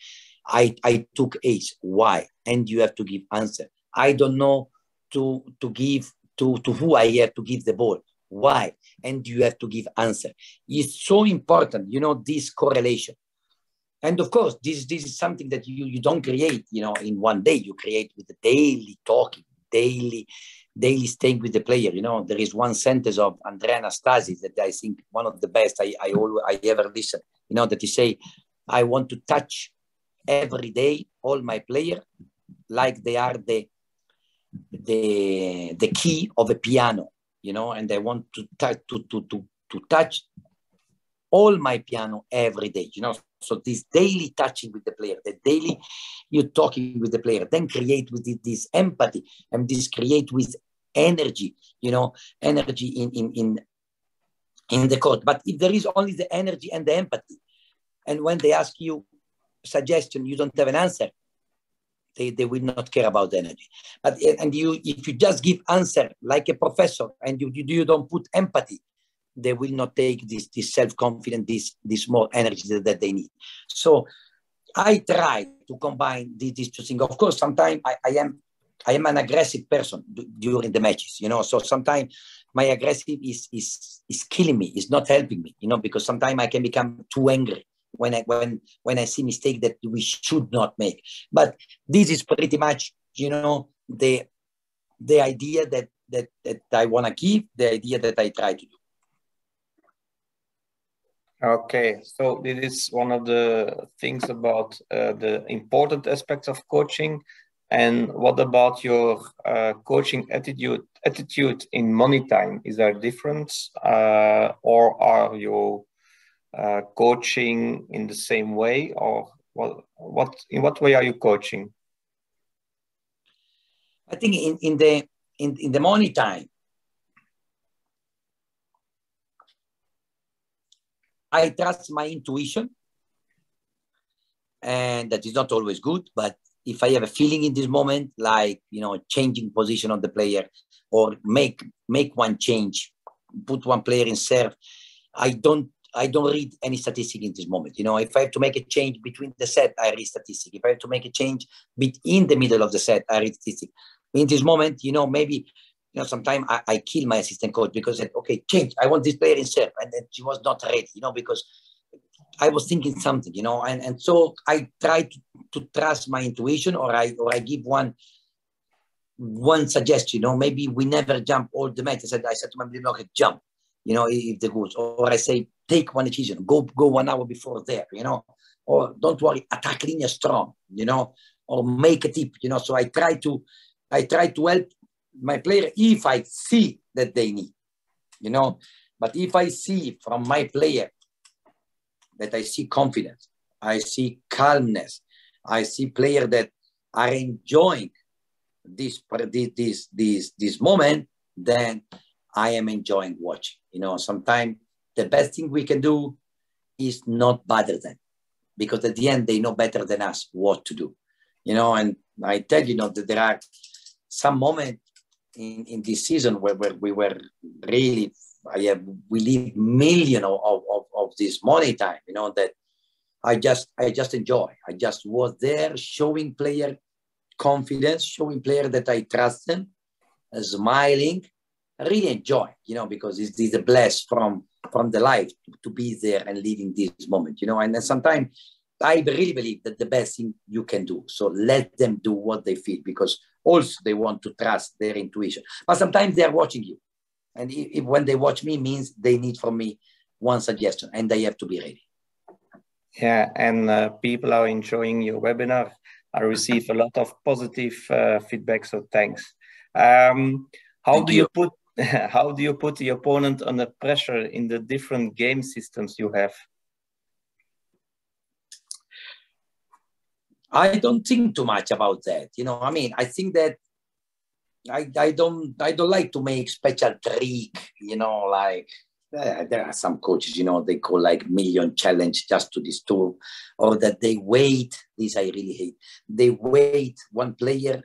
I took ace. Why? And you have to give answer. I don't know to give to who I have to give the ball. Why? And you have to give answer. It's so important, this correlation. And of course, this is something that you don't create, in one day. You create with the daily talking, daily staying with the player. There is one sentence of Andrea Anastasi that I think one of the best I ever listen. That he say, I want to touch every day all my player like they are the key of a piano, and I want to touch all my piano every day, So this daily touching with the player, the daily you talking with the player, then create with this empathy, and this create with energy, energy in the court. But if there is only the energy and the empathy, and when they ask you suggestion, you don't have an answer, they will not care about the energy. But if you just give answer like a professor, and you don't put empathy, they will not take this self-confidence, this more energy that they need. So I try to combine these two things. Of course, sometimes I am an aggressive person during the matches, so sometimes my aggressive is killing me, is not helping me, because sometimes I can become too angry when I see mistake that we should not make. But this is pretty much, the idea that I want to give, the idea that I try to do. Okay, so this is one of the things about the important aspects of coaching. And what about your coaching attitude in money time? Is there a difference, or are you coaching in the same way, or in what way are you coaching? I think in the money time, I trust my intuition, and that is not always good, but if I have a feeling in this moment, like, changing position of the player, or make one change, put one player in serve, I don't read any statistic in this moment. If I have to make a change between the set, I read statistic. If I have to make a change in the middle of the set, I read statistic. In this moment, maybe, sometimes I kill my assistant coach because I said, okay, change. I want this player in serve. And then she was not ready, because I was thinking something, and so I try to trust my intuition, or I give one suggestion, maybe we never jump all the match. I said to my player, okay, jump, if the goals, or I say, take one decision, go 1 hour before there, or don't worry, attack linear strong, or make a tip, so I try to help my player if I see that they need, but if I see from my player that I see confidence, I see calmness, I see players that are enjoying this moment, then I am enjoying watching. Sometimes the best thing we can do is not bother them, because at the end they know better than us what to do. And I tell you, that there are some moments in this season where we were really, we leave millions of this money time, that I just enjoy. I just was there showing player confidence, showing player that I trust them, smiling, really enjoy, because it's a bless from the life to be there and living this moment, and then sometimes I really believe that the best thing you can do. So let them do what they feel, because also they want to trust their intuition. But sometimes they are watching you. And if when they watch me, means they need from me one suggestion, and they have to be ready. Yeah, and people are enjoying your webinar. I receive a lot of positive feedback, so thanks. How do you put the opponent under pressure in the different game systems you have? I don't think too much about that. I think that I don't like to make special trick, like there are some coaches, you know, they call like million challenge just to disturb, or that they wait. This I really hate. They wait. One player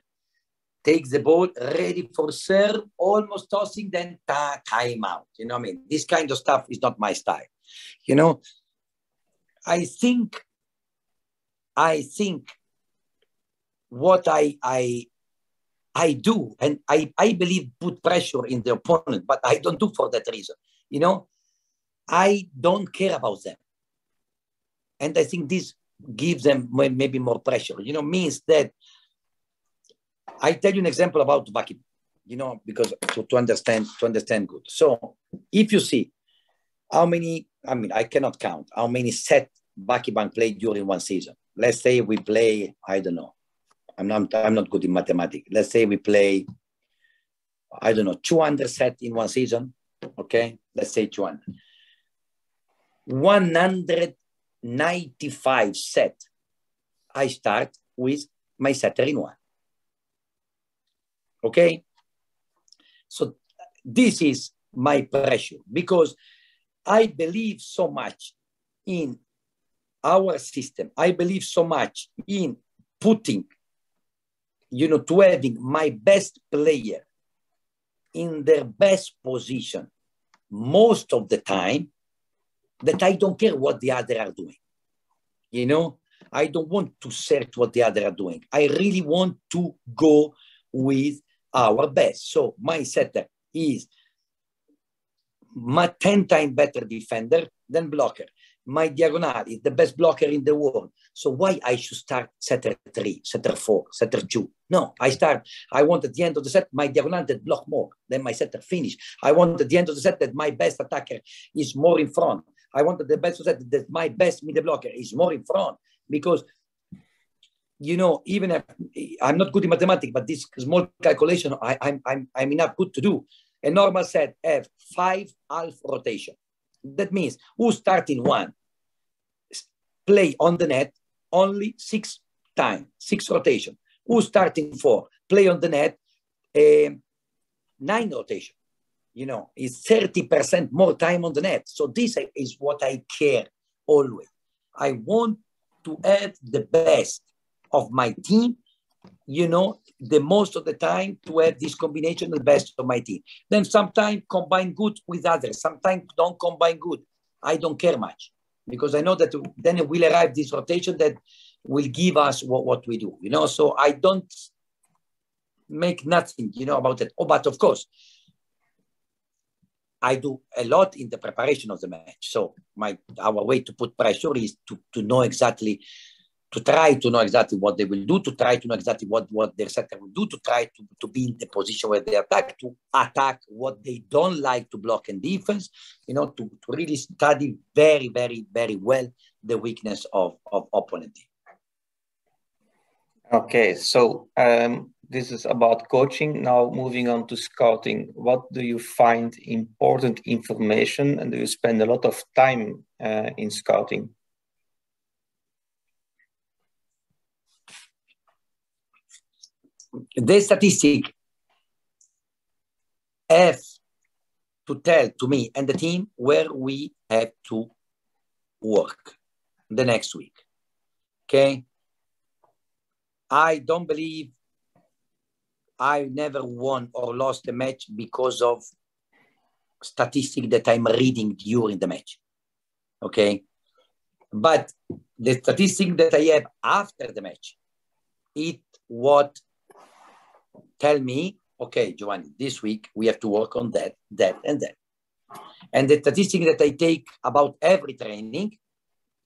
takes the ball, ready for serve, almost tossing, then time out. You know what I mean? This kind of stuff is not my style. You know, I think what I do, and I believe put pressure in the opponent, but I don't do for that reason. You know, I don't care about them. And I think this gives them maybe more pressure, you know, means that I tell you an example about Bucky, you know, because to understand good. So if you see how many, I mean, I cannot count how many set Bucky Bank played during one season. Let's say we play, I don't know, I'm not good in mathematics. Let's say we play, I don't know, 200 sets in one season. Okay, let's say 200. 195 set, I start with my setter in one. Okay, so this is my pressure because I believe so much in our system. I believe so much in putting, you know, to having my best player in their best position most of the time, that I don't care what the other are doing. You know, I don't want to search what the other are doing. I really want to go with our best. So my setter is my 10 times better defender than blocker. My diagonal is the best blocker in the world. So why I should start setter 3, setter 4, setter 2? No, I want at the end of the set, my diagonal that block more than my setter finish. I want at the end of the set that my best attacker is more in front. I want at the best set that my best middle blocker is more in front. Because, you know, even if I'm not good in mathematics, but this small calculation, I'm enough good to do. A normal set have 5 half rotation. That means who start in 1, play on the net only 6 times, 6 rotation. Who start in 4, play on the net 9 rotation. You know, it's 30% more time on the net. So this is what I care always. I want to have the best of my team, you know, the most of the time to have this combination, the best of my team. Then sometimes combine good with others. Sometimes don't combine good. I don't care much because I know that then it will arrive this rotation that will give us what we do, you know. So I don't make nothing, you know, about it. Oh, but of course, I do a lot in the preparation of the match. So our way to put pressure is to know exactly, to try to know exactly what they will do, to try to know exactly what their setter will do, to try to be in the position where they attack, to attack what they don't like to block in defense, you know, to really study very, very, very well the weakness of opponent. Okay, so this is about coaching. Now moving on to scouting. What do you find important information, and do you spend a lot of time in scouting? The statistic have to tell to me and the team where we have to work the next week. Okay? I don't believe I never won or lost a match because of statistic that I'm reading during the match. Okay? But the statistic that I have after the match, it what tell me, okay, Giovanni, this week we have to work on that, and that. And the statistic that I take about every training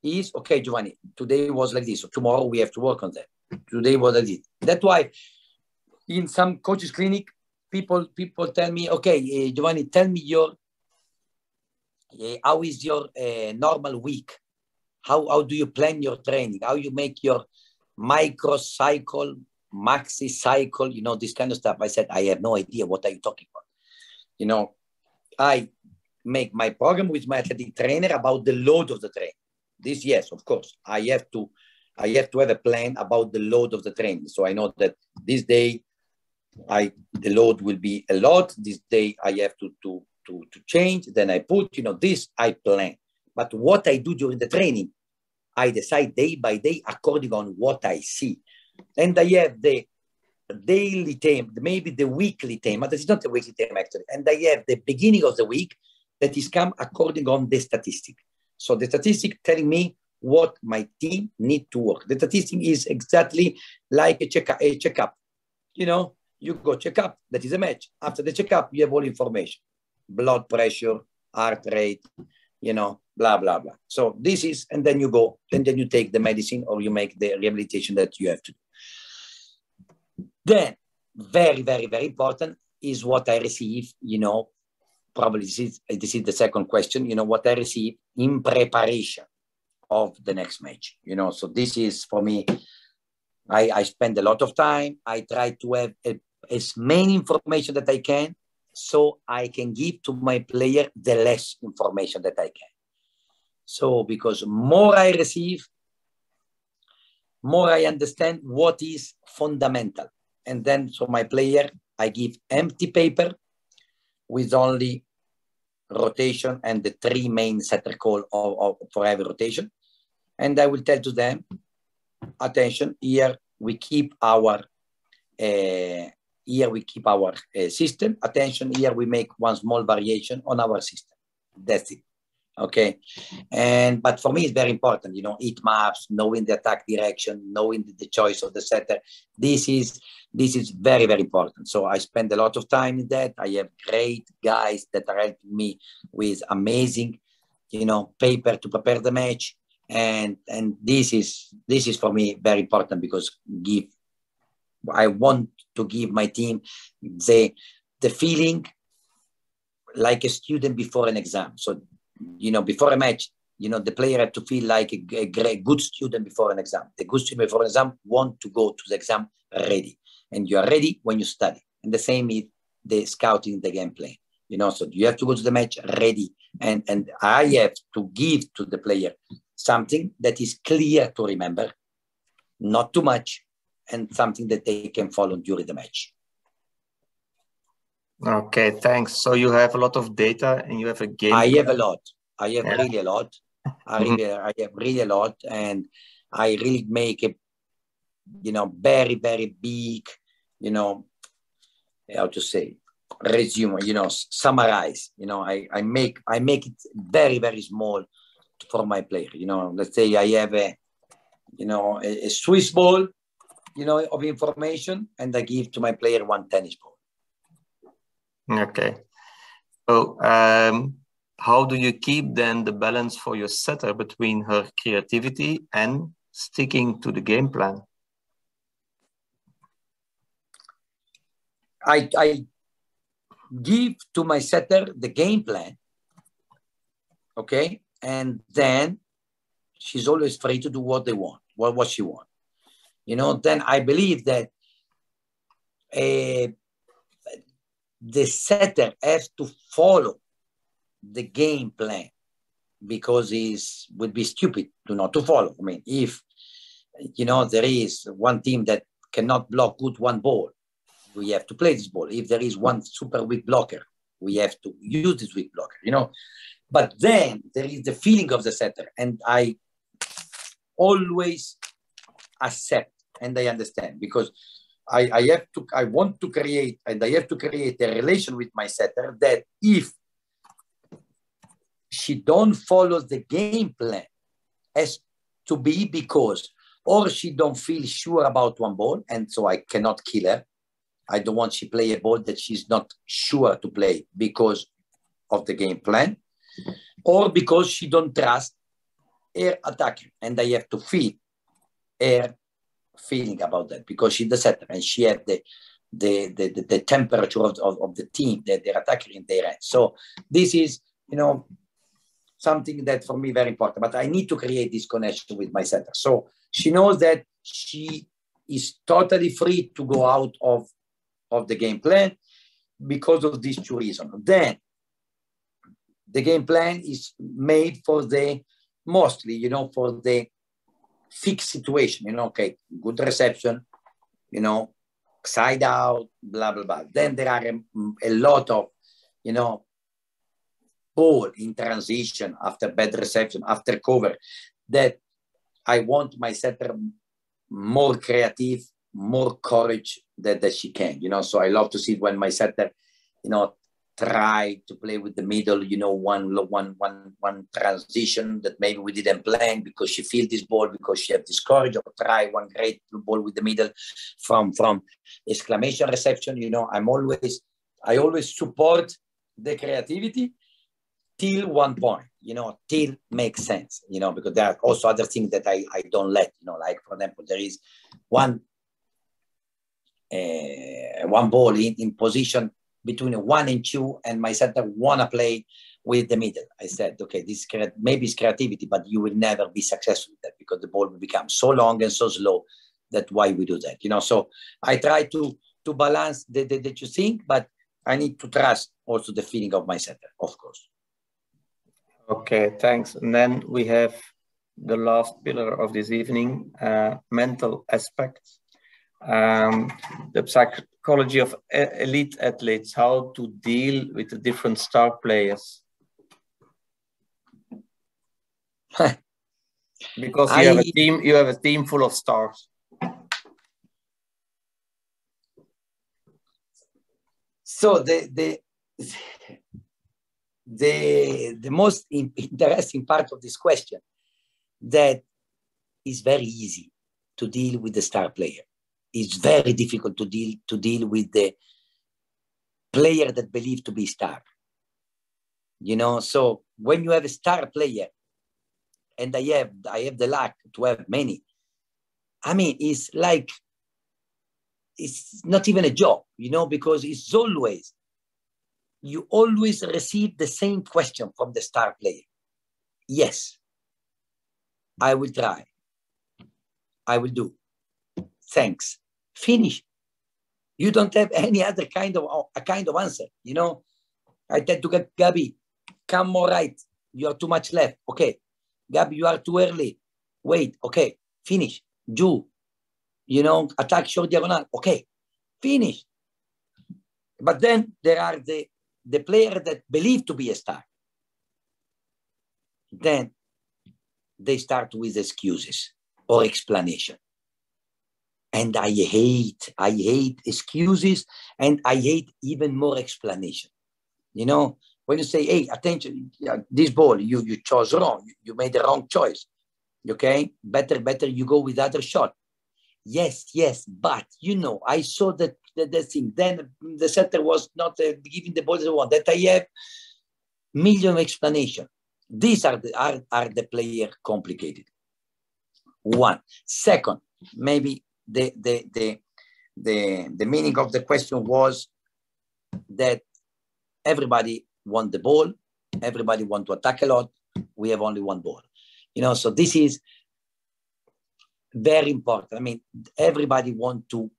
is, okay, Giovanni, today was like this, so tomorrow we have to work on that. Today was like this. That's why in some coaches clinic, people tell me, okay, Giovanni, tell me how is your normal week? How do you plan your training? How you make your micro cycle, maxi cycle, you know, this kind of stuff. I said, I have no idea. What are you talking about? You know, I make my program with my athletic trainer about the load of the training. This, yes, of course, I have to have a plan about the load of the training. So I know that this day the load will be a lot. This day I have to to change, then I put, this I plan. But what I do during the training, I decide day by day according on what I see. And I have the daily theme, maybe the weekly theme, but it's not the weekly theme actually. And I have the beginning of the week that is come according on the statistic. So the statistic telling me what my team need to work. The statistic is exactly like a checkup. You go check up, that is a match. After the checkup, you have all information. Blood pressure, heart rate, blah, blah, blah. So this is, and then you go, and then you take the medicine or you make the rehabilitation that you have to do. Then, very, very, very important is what I receive, probably this is the second question, what I receive in preparation of the next match. So this is for me, I spend a lot of time. I try to have as many information that I can, so I can give to my player the less information that I can. So because more I receive, more I understand what is fundamental. And then, so my player, I give empty paper with only rotation and the 3 main setter call for every rotation. And I will tell to them, attention, here we keep our system. Attention, here we make one small variation on our system. That's it. Okay. But for me, it's very important, heat maps, knowing the attack direction, knowing the choice of the setter. This is very, very important. So I spend a lot of time in that. I have great guys that are helping me with amazing, paper to prepare the match. And this is for me very important, because I want to give my team the feeling like a student before an exam. So, before a match, the player has to feel like a good student before an exam. The good student before an exam want to go to the exam ready. And you are ready when you study. And the same is the scouting, the gameplay. So you have to go to the match ready. And I have to give to the player something that is clear to remember, not too much, and something that they can follow during the match. Okay, thanks. So you have a lot of data and you have a game. I have a lot. I have really a lot. I have really a lot, and I really make a, very, very big, how to say, resume, summarize. I make it very, very small for my player. Let's say I have a Swiss ball, of information, and I give to my player one tennis ball. Okay. So how do you keep then the balance for your setter between her creativity and sticking to the game plan? I give to my setter the game plan, okay? And then she's always free to do what they want, what she wants. Then I believe that the setter has to follow the game plan, because it would be stupid not to follow. I mean, if, there is one team that cannot block good one ball, we have to play this ball. If there is one super weak blocker, we have to use this weak blocker, But then there is the feeling of the setter, and I always accept and I understand, because I want to create, and I have to create a relation with my setter that if she don't follow the game plan, has to be because or she don't feel sure about one ball, and so I cannot kill her. I don't want she play a ball that she's not sure to play because of the game plan, or because she don't trust her attacker, and I have to feel her feeling about that, because she's the setter and she had the temperature of the team, their attacker in their hand. So this is, something that for me very important, but I need to create this connection with my setter. So she knows that she is totally free to go out of the game plan because of these two reasons. Then the game plan is made for the, mostly, for the fixed situation, okay, good reception, side out, blah, blah, blah. Then there are a lot of, ball in transition, after bad reception, after cover, that I want my setter more creative, more courage that she can, you know. So I love to see when my setter, you know, try to play with the middle, you know, one transition that maybe we didn't plan because she feel this ball, because she have this courage, or try one great ball with the middle from exclamation reception. You know, I always support the creativity till one point, you know, till makes sense, you know, because there are also other things that I don't let, you know, like for example, there is one ball in position between 1 and 2, and my center wanna play with the middle. I said, okay, this maybe it's creativity, but you will never be successful with that because the ball will become so long and so slow. That's why we do that, you know. So I try to balance the two things, but I need to trust also the feeling of my center, of course. Okay, thanks. And then we have the last pillar of this evening, mental aspects. The psychology of elite athletes, how to deal with the different star players. Because you have a team full of stars. So the most interesting part of this question, that is very easy to deal with the star player. It's very difficult to deal with the player that believe to be star. You know, so when you have a star player, and I have the luck to have many, I mean, it's like, it's not even a job, you know, because it's always, you always receive the same question from the star player. Yes, I will try. I will do. Thanks. Finish. You don't have any other kind of answer, you know. I tend to get, Gabi, come more right. You are too much left. Okay. Gabi, you are too early. Wait. Okay. Finish. Do. You know, attack short diagonal. Okay. Finish. But then there are the player that believe to be a star. Then they start with excuses or explanation. And I hate excuses, and I hate even more explanation. You know, when you say, hey, attention, this ball, you chose wrong. You made the wrong choice. Okay, better you go with other shot. Yes, but, you know, I saw that thing. Then the setter was not giving the ball as I want. That I have million explanation. These are the player complicated. One. Second, maybe the meaning of the question was that everybody want the ball, everybody want to attack a lot. We have only one ball, you know. So this is very important. I mean, everybody want to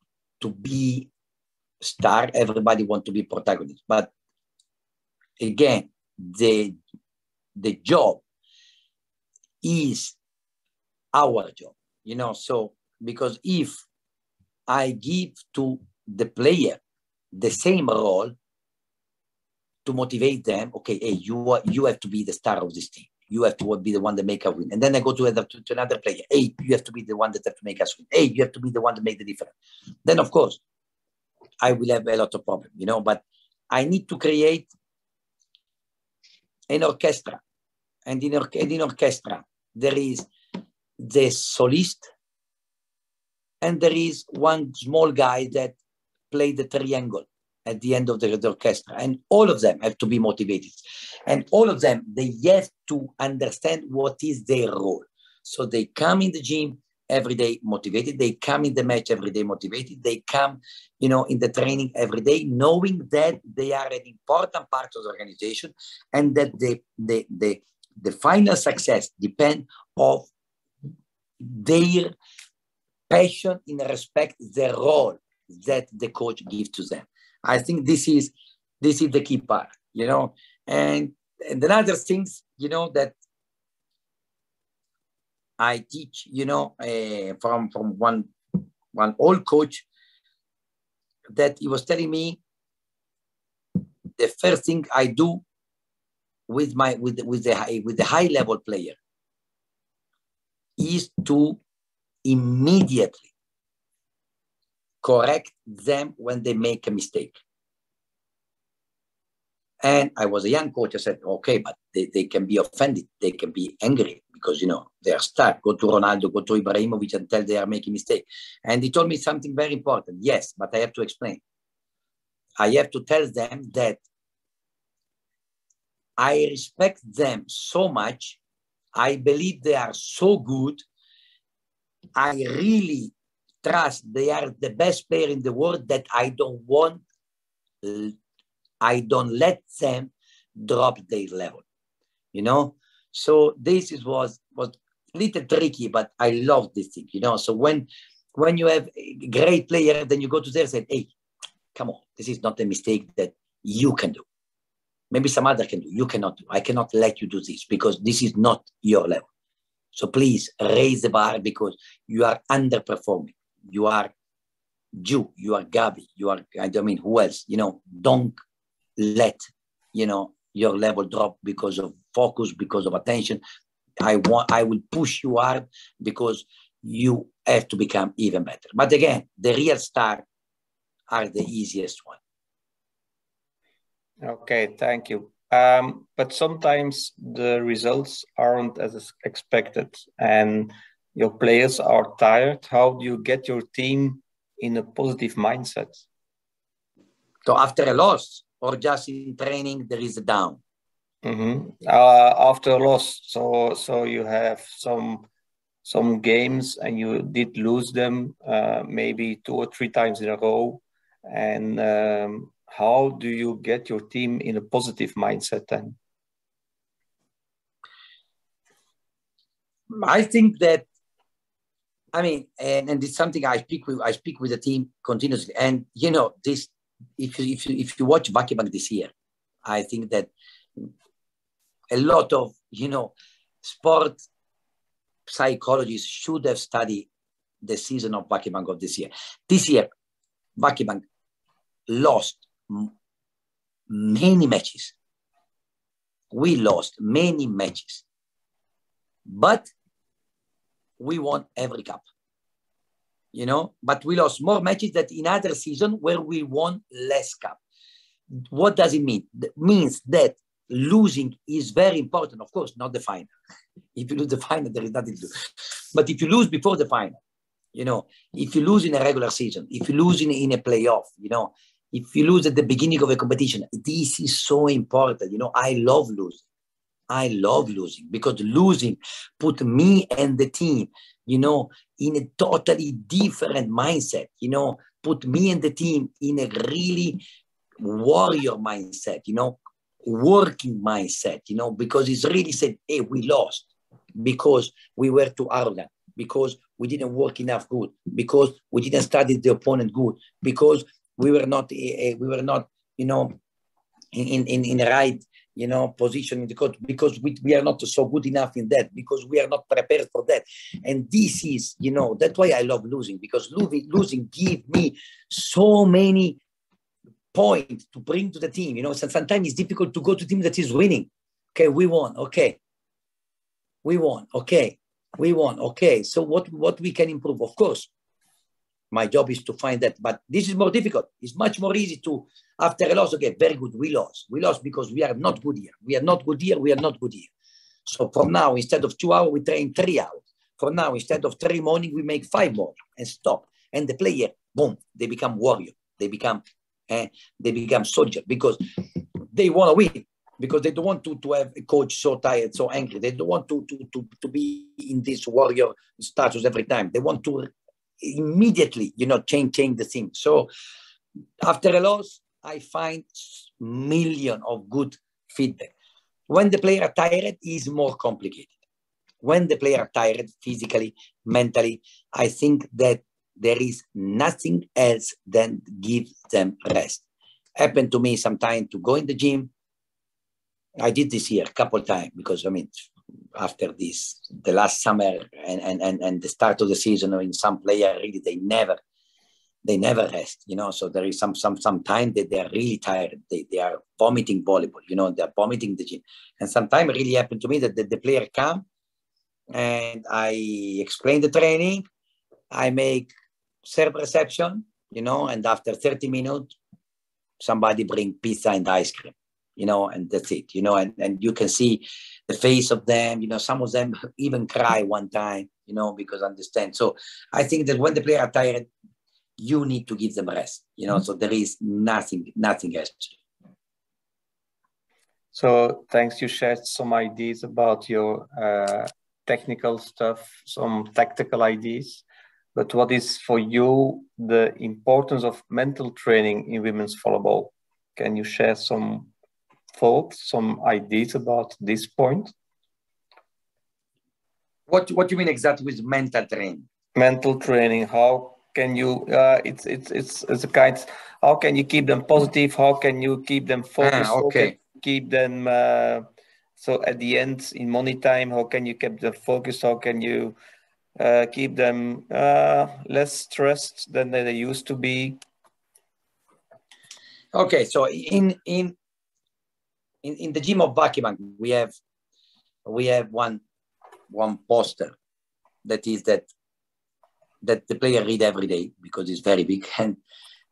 be star, everybody want to be protagonist, but again, the job is our job, you know. So because if I give to the player the same role to motivate them, okay, hey, you have to be the star of this team. You have to be the one that make us win. And then I go to another player. Hey, you have to be the one that have to make us win. Hey, you have to be the one to make the difference. Then, of course, I will have a lot of problems, you know, but I need to create an orchestra. And in orchestra, there is the solist, and there is one small guy that play the triangle at the end of the orchestra. And all of them have to be motivated. And all of them, they have to understand what is their role. So they come in the gym every day motivated. They come in the match every day motivated. They come, you know, in the training every day, knowing that they are an important part of the organization, and that the final success depends on their passion in respect the role that the coach gives to them. I think this is the key part, you know. And another things, you know, that I teach, you know, from one old coach, that he was telling me, the first thing I do with the high level player is to immediately correct them when they make a mistake. And I was a young coach. I said, okay, but they can be offended. They can be angry because, you know, they are stuck. Go to Ronaldo, go to Ibrahimovic and tell they are making mistake. And he told me something very important. Yes, but I have to explain. I have to tell them that I respect them so much. I believe they are so good. I really trust they are the best player in the world, that I don't let them drop their level, you know? So this was a little tricky, but I love this thing, you know? So when you have a great player, then you go to there and say, hey, come on, this is not a mistake that you can do. Maybe some other can do. You cannot do. I cannot let you do this because this is not your level. So please raise the bar because you are underperforming. You are Jew, you are Gabi, you are, I don't mean, who else? You know, don't let, you know, your level drop because of focus, because of attention. I will push you hard because you have to become even better. But again, the real star are the easiest one. Okay, thank you. But sometimes the results aren't as expected and your players are tired. How do you get your team in a positive mindset? So after a loss or just in training, there is a down? After a loss. So you have some games and you did lose them maybe 2 or 3 times in a row. And how do you get your team in a positive mindset then? I think that, I mean, and it's something I speak with the team continuously. And you know, this, if you watch VakiBank this year, I think that a lot of, you know, sport psychologists should have studied the season of VakiBank of this year. This year, VakiBank lost many matches. We lost many matches, but we won every cup, you know, but we lost more matches than in other season where we won less cup. What does it mean? It means that losing is very important. Of course, not the final. If you lose the final, there is nothing to do. But if you lose before the final, you know, if you lose in a regular season, if you lose in a playoff, you know, if you lose at the beginning of a competition, this is so important. You know, I love losing. I love losing because losing put me and the team, you know, in a totally different mindset, you know, put me and the team in a really warrior mindset, you know, working mindset, you know, because it's really said, hey, we lost because we were too arrogant, because we didn't work enough good, because we didn't study the opponent good, because we were not, you know, in the right, you know, position in the court, because we are not so good enough in that, because we are not prepared for that. And this is, you know, that's why I love losing, because losing gives me so many points to bring to the team. You know, sometimes it's difficult to go to a team that is winning. Okay, we won. Okay, we won. Okay, we won. Okay, so what we can improve? Of course, my job is to find that, but this is more difficult. It's much more easy to, after a loss, okay, very good, we lost. We lost because we are not good here. We are not good here. We are not good here. So from now, instead of 2 hours, we train 3 hours. From now, instead of 3 morning, we make 5 more and stop. And the player, boom, they become warrior. They become soldier, because they want to win, because they don't want to have a coach so tired, so angry. They don't want to be in this warrior status every time. They want to immediately, you know, change the thing. So after a loss, I find million of good feedback. When the player are tired, is more complicated. When the player are tired physically, mentally, I think that there is nothing else than give them rest. Happened to me sometime to go in the gym. I did this year a couple of times, because I mean, after this, the last summer and the start of the season, in some player really they never they never rest, you know. So there is some time that they are really tired. They are vomiting volleyball, you know, they're vomiting the gym. And sometimes it really happened to me that the player come and I explain the training, I make serve reception, you know, and after 30 minutes, somebody bring pizza and ice cream, you know, and that's it, you know, and you can see the face of them, you know, some of them even cry one time, you know, because understand. So I think that when the player are tired, you need to give them rest, you know, so there is nothing else. So thanks, you shared some ideas about your technical stuff, some tactical ideas. But what is for you the importance of mental training in women's volleyball? Can you share some thoughts, some ideas about this point? What do you mean exactly with mental training? Mental training. How can you? It's a kind. How can you keep them positive? How can you keep them focused? Okay. Keep them. So at the end, in money time, how can you keep them focused? How can you keep them less stressed than they used to be? Okay, so in the gym of Buckingham, we have one poster that is that the player read every day because it's very big, and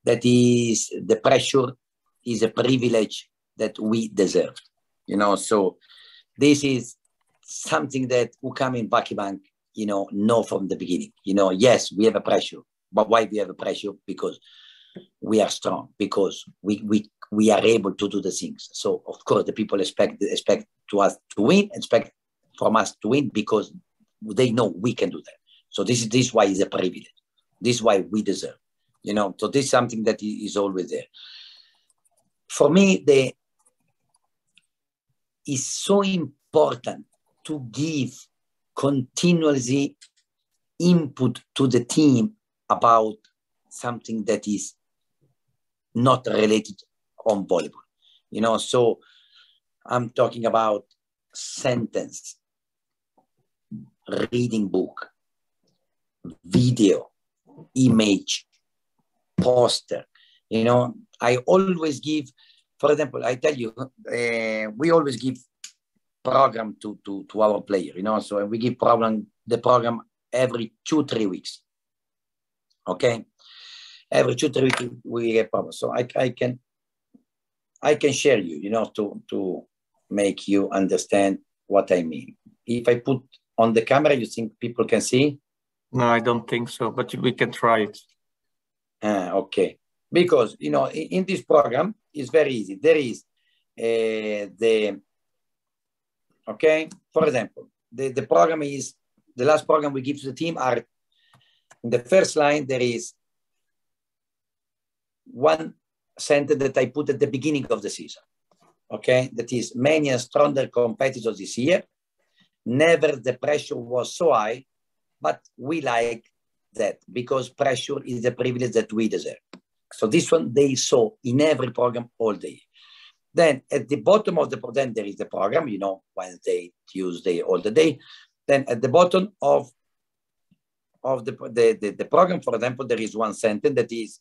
that is the pressure is a privilege that we deserve, you know. So this is something that who come in Buckingham, you know from the beginning, you know. Yes, we have a pressure, but why we have a pressure? Because we are strong, because we are able to do the things. So of course the people expect to us to win, expect from us to win, because they know we can do that. So this is why it's a privilege. This is why we deserve, you know. So this is something that is always there. For me, it's so important to give continuously input to the team about something that is not related on volleyball, you know. So I'm talking about sentence, reading book, video, image, poster, you know. I always give, for example, I tell you, we always give program to our player, you know. So we give the program every 2-3 weeks. Okay, every 2-3 weeks we get program. So I can share you, you know, to make you understand what I mean. If I put on the camera, you think people can see? No, I don't think so, but we can try it. Okay, because, you know, in this program it's very easy. There is okay, for example, the program is, the last program we give to the team are, in the first line there is one sentence that I put at the beginning of the season. Okay, that is, many and stronger competitors this year. Never the pressure was so high, but we like that because pressure is a privilege that we deserve. So this one they saw in every program all day. Then at the bottom of then there is the program, you know, Wednesday, Tuesday, all the day. Then at the bottom of the program, for example, there is one sentence that is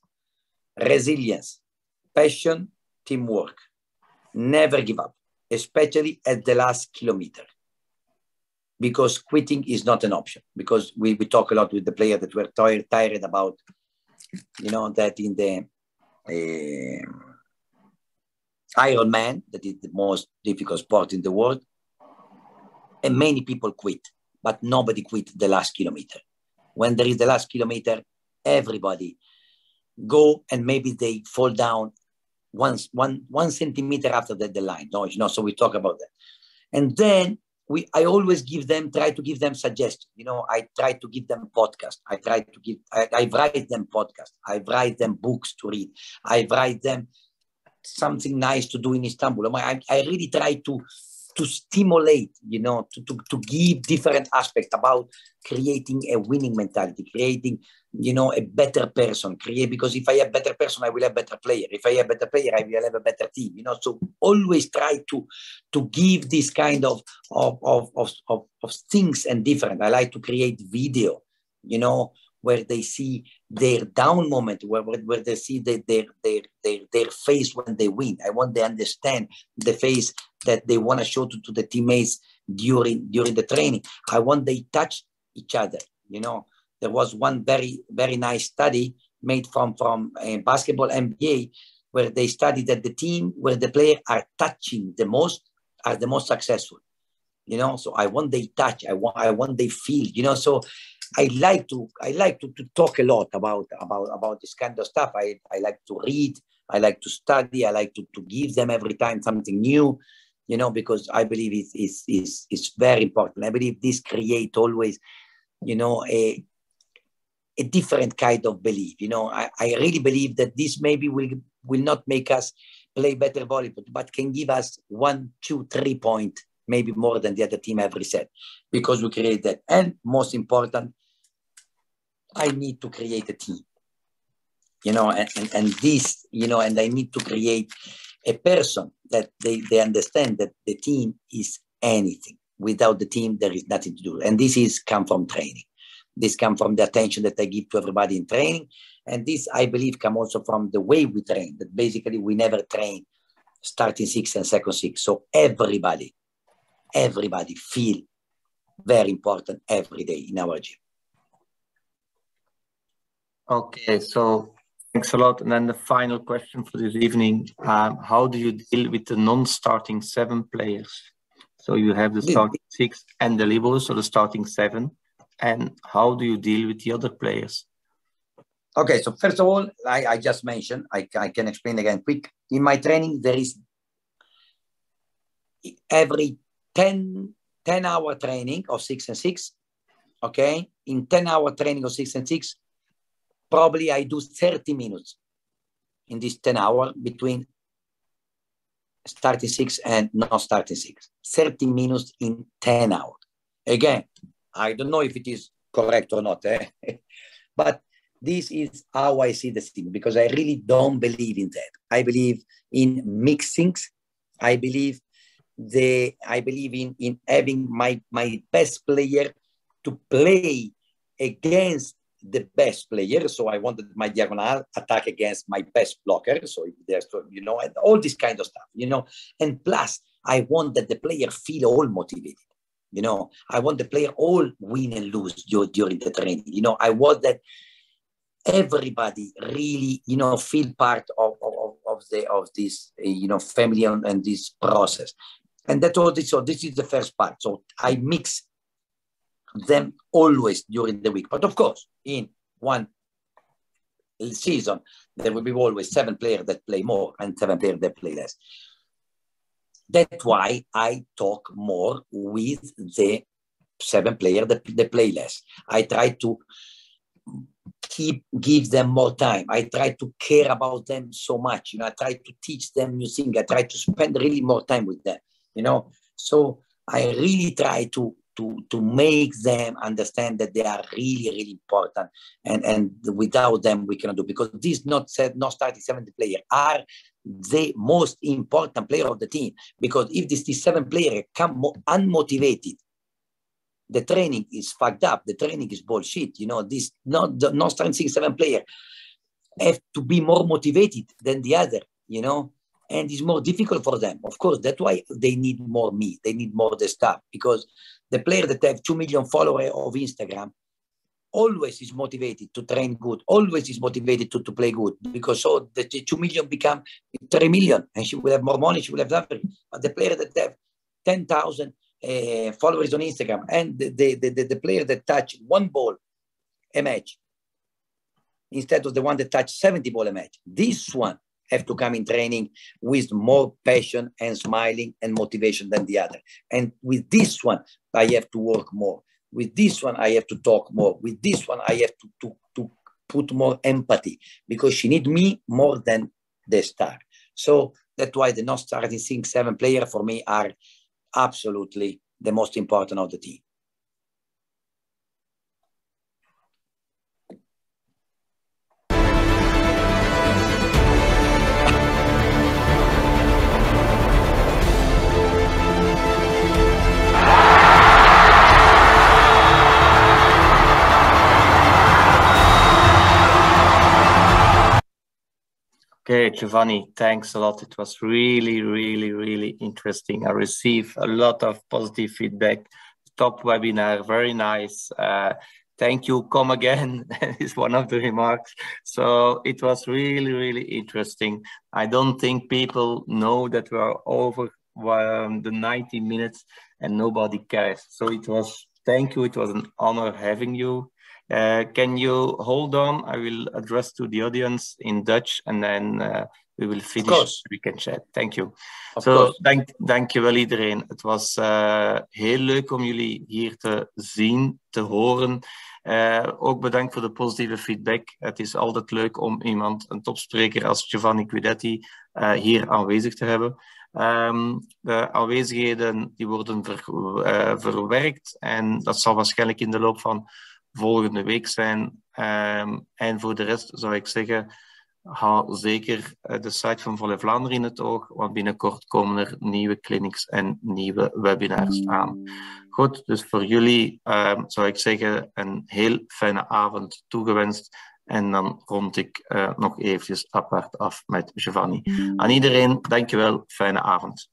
resilience, passion, teamwork. Never give up, especially at the last kilometer, because quitting is not an option. Because we talk a lot with the player that were tired about, you know, that in the Ironman, that is the most difficult sport in the world, and many people quit, but nobody quit the last kilometer. When there is the last kilometer, everybody go, and maybe they fall down one centimeter after the line. No, you know, so we talk about that. And then I always try to give them suggestions. You know, I try to give them podcasts. I write them podcasts. I write them books to read. I write them something nice to do in Istanbul. I really try to stimulate, you know, to give different aspects about creating a winning mentality, creating, you know, a better person, because if I have better person, I will have better player. If I have better player, I will have a better team, you know. So always try to give this kind of things and different. I like to create video, you know, where they see their down moment, where they see their face when they win. I want they understand the face that they want to show to the teammates during the training. I want they touch each other. You know, there was one very, very nice study made from basketball NBA, where they studied that the team where the players are touching the most are the most successful. You know, so I want they touch, I want they feel, you know. So I like to talk a lot about this kind of stuff. I like to read, I like to study, I like to give them every time something new, you know, because I believe it's very important. I believe this create always, you know, a different kind of belief. You know, I really believe that this maybe will not make us play better volleyball, but can give us 1, 2, 3 points, maybe more than the other team every set, because we create that. And most important, I need to create a team, you know, and this, you know, and I need to create a person that they understand that the team is anything. Without the team, there is nothing to do. And this is come from training. This comes from the attention that I give to everybody in training. And this, I believe, come also from the way we train, that basically we never train starting 6 and second 6. So everybody feel very important every day in our gym. Okay, so thanks a lot. And then the final question for this evening, how do you deal with the non-starting 7 players? So you have the starting 6 and the libero, so the starting 7. And how do you deal with the other players? Okay, so first of all, I just mentioned, I can explain again quick. In my training, there is every 10-hour training of 6 and 6, okay? In 10-hour training of 6 and 6, probably I do 30 minutes in this 10 hour between starting 6 and not starting 6. 30 minutes in 10 hours. Again, I don't know if it is correct or not, but this is how I see the thing, because I really don't believe in that. I believe in mixings. I believe in having my best player to play against the best player. So I wanted my diagonal attack against my best blocker. So there's, you know, and all this kind of stuff, you know. And plus, I want that the player feel all motivated. You know, I want the player all win and lose during the training. You know, I want that everybody really, you know, feel part of this, you know, family and this process. And that's all this. So this is the first part. So I mix them always during the week. But of course, in one season, there will be always 7 players that play more and 7 players that play less. That's why I talk more with the 7 players that play less. I try to give them more time. I try to care about them so much. You know, I try to teach them new things. I try to spend really more time with them. You know, so I really try to make them understand that they are really, really important, and without them we cannot do, because these not starting 70 players are the most important player of the team. Because if these 7 players come unmotivated, the training is fucked up. The training is bullshit. You know, this not starting 7 players have to be more motivated than the other. You know. And it's more difficult for them. Of course, that's why they need more me. They need more the stuff, because the player that have 2 million followers of Instagram always is motivated to train good, always is motivated to play good, because so the 2 million become 3 million, and she will have more money, she will have everything. But the player that have 10,000 followers on Instagram, and the player that touch 1 ball a match, instead of the one that touch 70 ball a match, this one have to come in training with more passion and smiling and motivation than the other. And with this one, I have to work more. With this one, I have to talk more. With this one, I have to put more empathy, because she needs me more than the star. So that's why the not starting 6, 7 players for me are absolutely the most important of the team. Okay, Giovanni, thanks a lot. It was really, really, really interesting. I received a lot of positive feedback. Top webinar, very nice. Thank you, come again, is one of the remarks. So it was really, really interesting. I don't think people know that we are over the 90 minutes and nobody cares. So it was, thank you. It was an honor having you. Can you hold on? I will address to the audience in Dutch and then we will finish. We can chat. Thank you. Dank je wel iedereen. Het was heel leuk om jullie hier te zien, te horen. Ook bedankt voor de positieve feedback. Het is altijd leuk om iemand, een topspreker als Giovani Guidetti, hier aanwezig te hebben. De aanwezigheden die worden verwerkt en dat zal waarschijnlijk in de loop van volgende week zijn. En voor de rest zou ik zeggen, hou zeker de site van Volley Vlaanderen in het oog, want binnenkort komen er nieuwe clinics en nieuwe webinars aan. Goed, dus voor jullie zou ik zeggen een heel fijne avond toegewenst. En dan rond ik nog eventjes apart af met Giovanni. Aan iedereen, dankjewel, fijne avond.